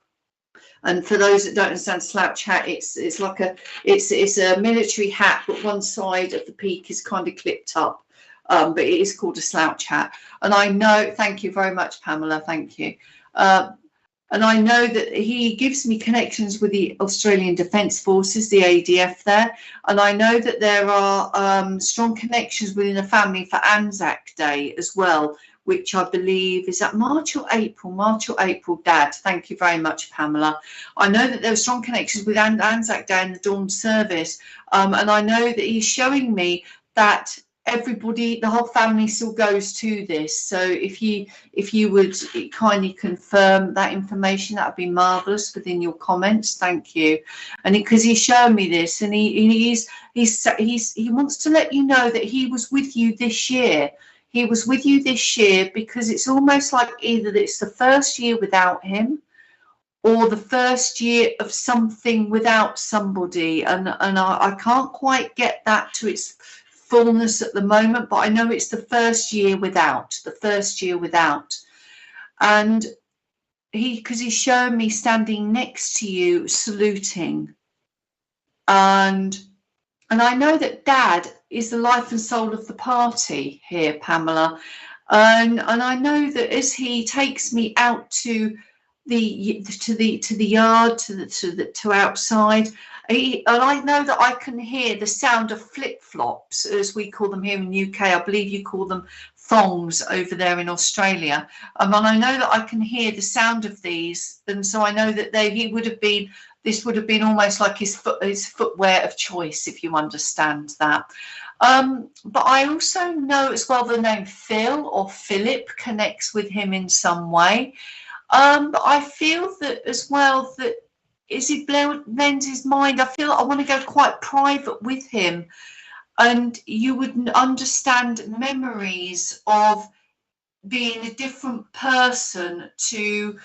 Speaker 2: And for those that don't understand slouch hat, it's like it's a military hat, but one side of the peak is kind of clipped up. But it is called a slouch hat. And I know, thank you very much, Pamela, thank you. And I know that he gives me connections with the Australian Defence Forces, the ADF there. And I know that there are strong connections within the family for Anzac Day as well, which I believe is that March or April, Dad. Thank you very much, Pamela. I know that there are strong connections with Anzac Day and the dawn service. And I know that he's showing me that everybody, the whole family still goes to this. So if you would kindly confirm that information, that would be marvellous within your comments. Thank you. And because he's shown me this, and he wants to let you know that he was with you this year. He was with you this year because it's almost like either it's the first year without him or the first year of something without somebody. And I can't quite get that to its fullness at the moment, but I know it's the first year without, and because he's showing me standing next to you saluting, and I know that Dad is the life and soul of the party here, Pamela, and I know that as he takes me out to the yard, to outside, and I know that I can hear the sound of flip-flops, as we call them here in the UK. I believe you call them thongs over there in Australia. And I know that I can hear the sound of these, and so I know that this would have been almost like his footwear of choice, if you understand that. But I also know as well the name Phil or Philip connects with him in some way. But I feel that as well that as he blends his mind, I feel I want to go quite private with him, and you would understand memories of being a different person to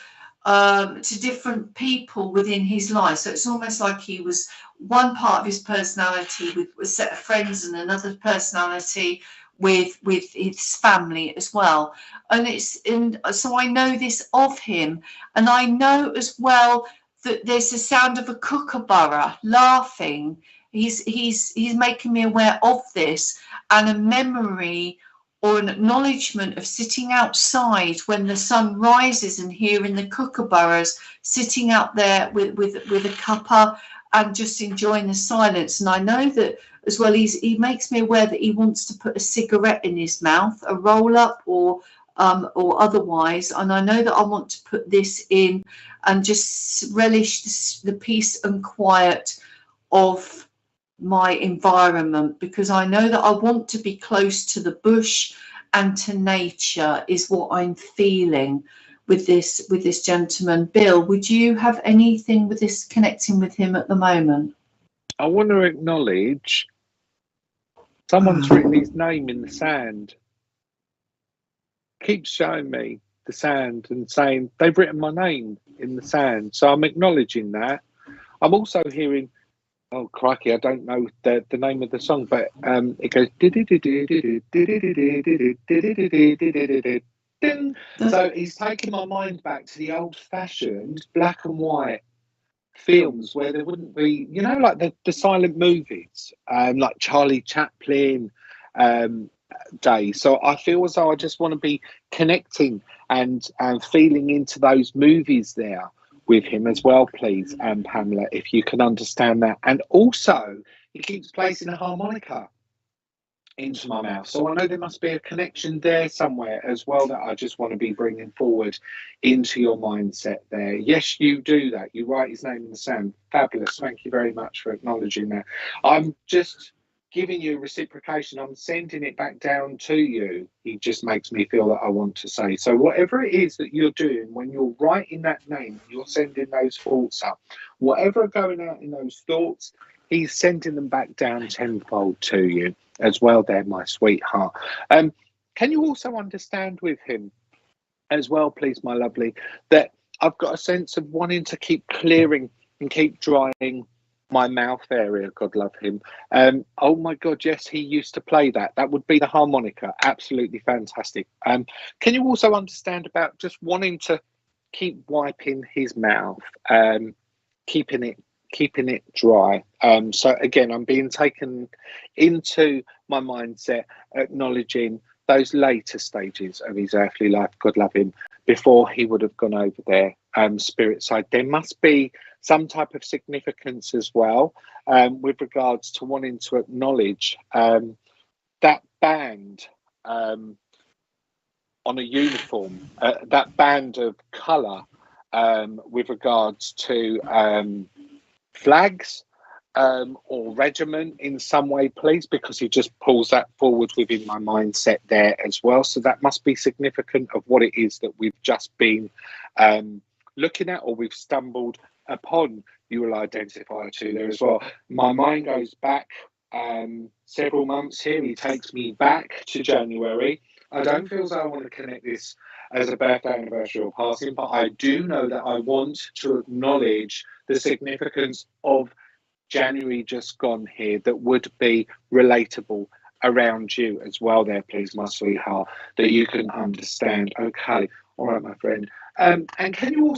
Speaker 2: different people within his life. So it's almost like he was one part of his personality with a set of friends and another personality with his family as well. And so I know this of him, and I know as well that there's the sound of a kookaburra laughing. He's making me aware of this, and a memory or an acknowledgement of sitting outside when the sun rises and hearing the kookaburras sitting out there with a cuppa and just enjoying the silence. And I know that as well, he makes me aware that he wants to put a cigarette in his mouth, a roll up or otherwise. And I know that I want to put this in and just relish the peace and quiet of my environment, because I know that I want to be close to the bush and to nature is what I'm feeling with this gentleman. Bill, would you have anything with this connecting with him at the moment?
Speaker 1: I want to acknowledge someone's written his name in the sand. Keeps showing me the sand and saying they've written my name in the sand. So I'm acknowledging that. I'm also hearing, oh crikey, I don't know the name of the song, but it goes. So he's taking my mind back to the old-fashioned black and white films where there wouldn't be, you know, like the silent movies, like Charlie Chaplin days. So I feel as though I just want to be connecting and feeling into those movies there with him as well, please, Pamela, if you can understand that. And also, he keeps placing a harmonica into my mouth, so I know there must be a connection there somewhere as well that I just want to be bringing forward into your mindset there. Yes, you do that. You write his name in the sand. Fabulous. Thank you very much for acknowledging that. I'm just giving you reciprocation. I'm sending it back down to you. He just makes me feel that I want to say. So whatever it is that you're doing, when you're writing that name, you're sending those thoughts up. Whatever are going out in those thoughts, he's sending them back down tenfold to you as well there, my sweetheart. Can you also understand with him as well, please, my lovely, that I've got a sense of wanting to keep clearing and keep drying my mouth area, God love him. Oh my God, yes, he used to play that. That would be the harmonica. Absolutely fantastic. Can you also understand about just wanting to keep wiping his mouth? keeping it dry. So again, I'm being taken into my mindset, acknowledging those later stages of his earthly life, God love him, before he would have gone over there, spirit side. There must be some type of significance as well, with regards to wanting to acknowledge that band on a uniform, that band of colour, with regards to flags, or regiment in some way, please, because he just pulls that forward within my mindset there as well. So that must be significant of what it is that we've just been looking at, or we've stumbled upon. You will identify to there as well. My mind goes back several months here. He takes me back to January. I don't feel as though I want to connect this as a birthday, anniversary, or passing, but I do know that I want to acknowledge the significance of January just gone here that would be relatable around you as well there, please, my sweetheart, that you can understand. Okay, all right, my friend. And can you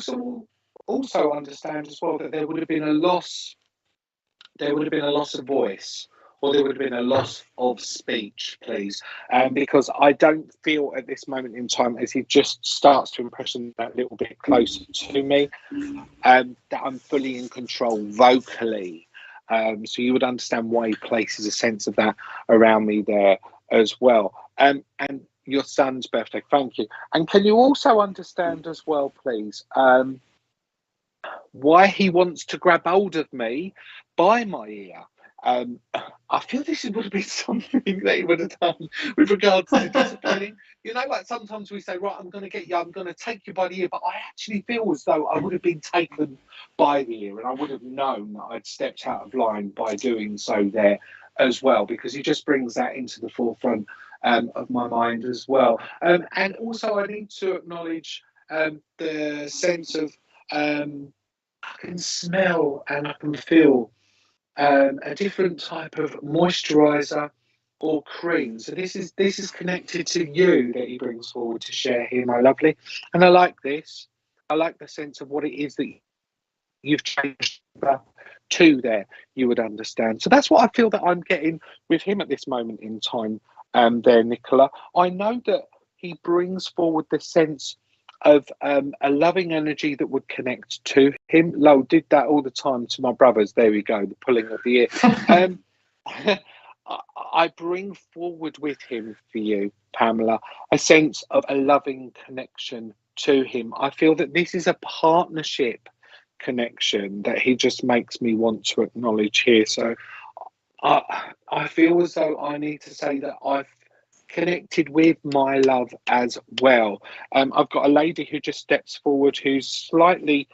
Speaker 1: also understand as well that there would have been a loss of voice, or there would have been a loss of speech, please, because I don't feel at this moment in time, as he just starts to impression that little bit closer to me, that I'm fully in control vocally. So you would understand why he places a sense of that around me there as well. And your son's birthday, thank you. And can you also understand as well, please, why he wants to grab hold of me by my ear? I feel this would have been something that he would have done with regards to disciplining. You know, like sometimes we say, right, I'm going to get you, I'm going to take you by the ear, but I actually feel as though I would have been taken by the ear, and I would have known that I'd stepped out of line by doing so there as well, because he just brings that into the forefront of my mind as well. And also I need to acknowledge the sense of I can smell and I can feel a different type of moisturizer or cream. So this is connected to you that he brings forward to share here, my lovely. And I like this. I like the sense of what it is that you've changed to there, you would understand. So that's what I feel that I'm getting with him at this moment in time there, Nicola. I know that he brings forward the sense of a loving energy that would connect to him. Lo did that all the time to my brothers. There we go, the pulling of the ear. I bring forward with him for you, Pamela, a sense of a loving connection to him. I feel that this is a partnership connection that he just makes me want to acknowledge here. So I feel as though I need to say that I've connected with my love as well. I've got a lady who just steps forward who's slightly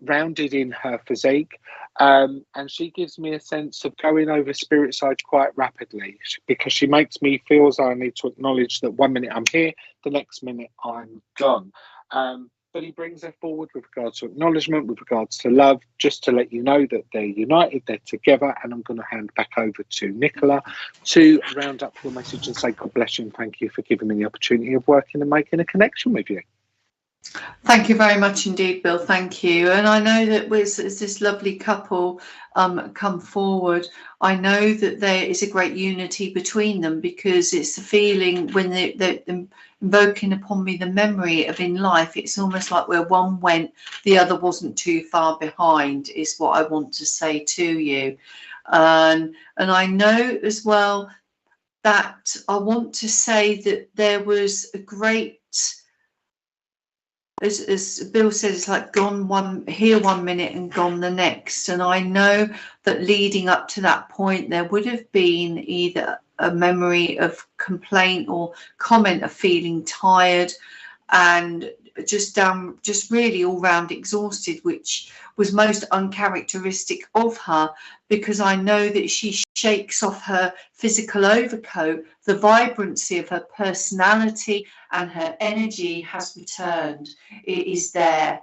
Speaker 1: rounded in her physique, and she gives me a sense of going over spirit side quite rapidly, because she makes me feel as though I need to acknowledge that 1 minute I'm here, the next minute I'm gone. But he brings her forward with regards to acknowledgement, with regards to love, just to let you know that they're united, they're together. And I'm going to hand back over to Nicola to round up your message and say, God bless you and thank you for giving me the opportunity of working and making a connection with you.
Speaker 2: Thank you very much indeed, Bill. Thank you. And I know that as this lovely couple come forward, I know that there is a great unity between them, because it's the feeling when they're invoking upon me the memory of in life. It's almost like where one went, the other wasn't too far behind, is what I want to say to you. And I know as well that I want to say that there was a great, as Bill says, it's like gone here 1 minute and gone the next. And I know that leading up to that point, there would have been either a memory of complaint or comment of feeling tired and just really all round exhausted, which was most uncharacteristic of her, because I know that she shakes off her physical overcoat, the vibrancy of her personality and her energy has returned. It is there.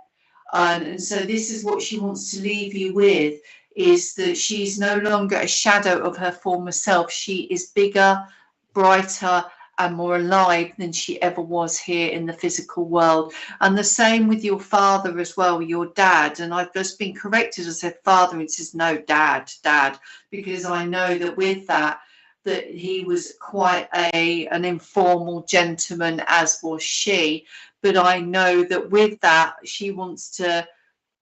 Speaker 2: And so this is what she wants to leave you with, is that she's no longer a shadow of her former self. She is bigger, brighter, and more alive than she ever was here in the physical world. And the same with your father as well, your dad. And I've just been corrected. I said father, and he says no, dad, because I know that with that he was quite an informal gentleman, as was she. But I know that with that, she wants to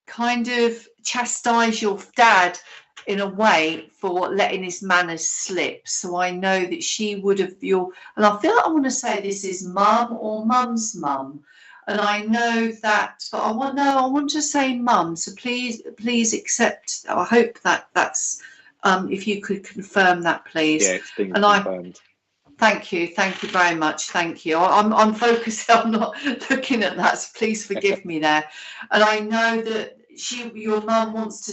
Speaker 2: kind of chastise your dad in a way for letting his manners slip. So I know that she would have and I feel like I want to say this is mum or mum's mum, and I know that, but I want to say mum. So please accept. I hope that's if you could confirm that, please.
Speaker 1: Yeah, it's been confirmed.
Speaker 2: Thank you very much. Thank you. I'm focused. I'm not looking at that, so please forgive me there. And I know that your mum wants to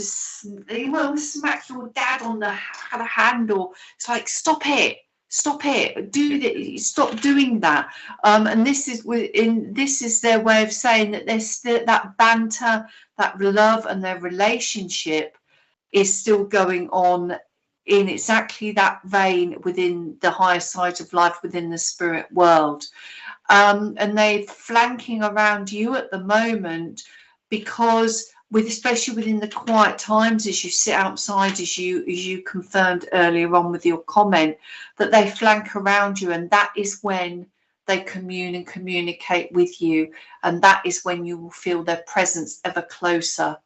Speaker 2: smack your dad on the hand, or it's like stop it, stop doing that. And this is their way of saying that there's that banter, that love, and their relationship is still going on in exactly that vein within the higher side of life, within the spirit world. And they're flanking around you at the moment, because especially within the quiet times, as you sit outside, as you confirmed earlier on with your comment, that they flank around you, and that is when they communicate with you, and that is when you will feel their presence ever closer.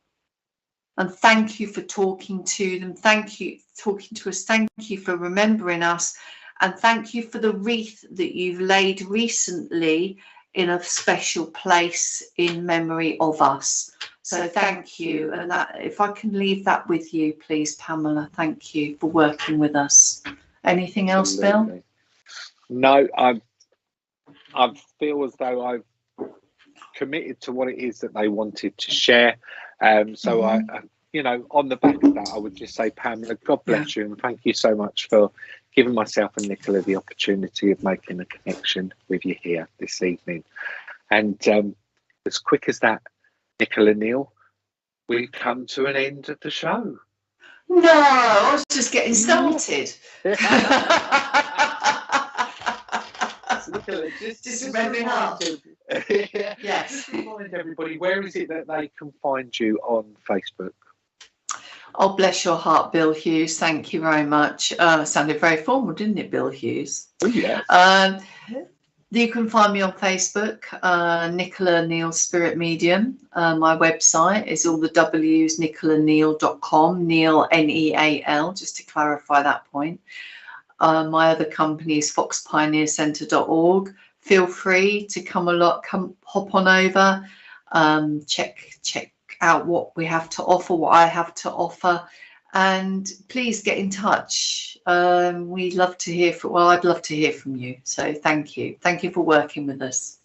Speaker 2: And thank you for talking to them. Thank you for talking to us. Thank you for remembering us, and thank you for the wreath that you've laid recently in a special place in memory of us. So thank you. And that, if I can leave that with you, please, Pamela. Thank you for working with us. Anything else, Bill?
Speaker 1: No, I feel as though I've committed to what it is that they wanted to share. So I, on the back of that, I would just say, Pamela, God bless you, and thank you so much for giving myself and Nicola the opportunity of making a connection with you here this evening. And as quick as that, Nicola Neal, we've come to an end of the show.
Speaker 2: No, I was just getting started.
Speaker 1: Nicola, just
Speaker 2: remind me how.
Speaker 1: Yes.
Speaker 2: Just
Speaker 1: remind everybody, where is it that they can find you on Facebook?
Speaker 2: Oh, bless your heart, Bill Hughes. Thank you very much. Sounded very formal, didn't it, Bill Hughes?
Speaker 1: Oh, yes.
Speaker 2: You can find me on Facebook, Nicola Neal Spirit Medium. My website is all the W's, nicolaneal.com, Neal, Neal, just to clarify that point. My other company is foxpioneercentre.org. Feel free to come hop on over, check out what we have to offer, what I have to offer, and please get in touch. I'd love to hear from you. So thank you for working with us.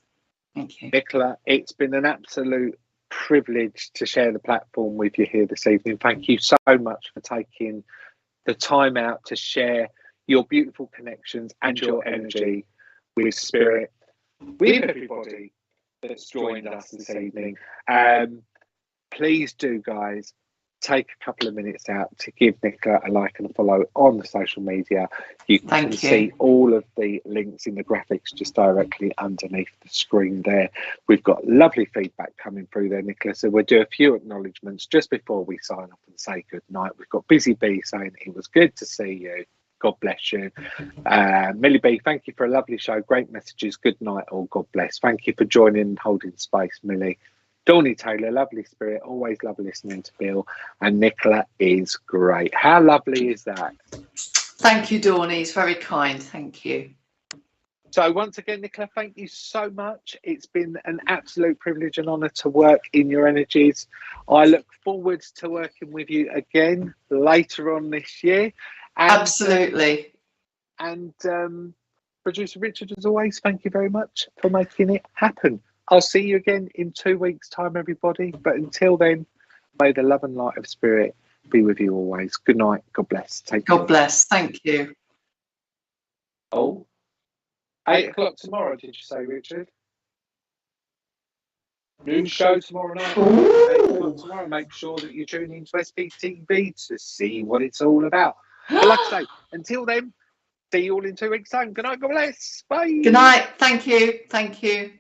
Speaker 2: Thank you,
Speaker 1: Nicola. It's been an absolute privilege to share the platform with you here this evening. Thank you so much for taking the time out to share your beautiful connections and your energy with spirit, with everybody that's joined us this evening. Please do, guys, take a couple of minutes out to give Nicola a like and a follow on the social media. You can see all of the links in the graphics just directly underneath the screen there. We've got lovely feedback coming through there, Nicola. So we'll do a few acknowledgements just before we sign off and say good night. We've got Busy Bee saying it was good to see you. God bless you. Millie B, thank you for a lovely show. Great messages. Good night, all. God bless. Thank you for joining and holding space, Millie. Dawny Taylor, lovely spirit. Always love listening to Bill. And Nicola is great. How lovely is that?
Speaker 2: Thank you, Dawny. It's very kind. Thank you.
Speaker 1: So once again, Nicola, thank you so much. It's been an absolute privilege and honour to work in your energies. I look forward to working with you again later on this year. And,
Speaker 2: absolutely.
Speaker 1: And producer Richard, as always, thank you very much for making it happen. I'll see you again in 2 weeks' time, everybody. But until then, may the love and light of spirit be with you always. Good night. God bless. Take care.
Speaker 2: God bless. Thank you.
Speaker 1: Oh, 8 o'clock tomorrow, did you say, Richard? New show tomorrow night. 8 o'clock tomorrow. Make sure that you tune into SPTV to see what it's all about. But like I say, until then, See you all in 2 weeks' time. Good night. God bless. Bye.
Speaker 2: Good night. Thank you. Thank you.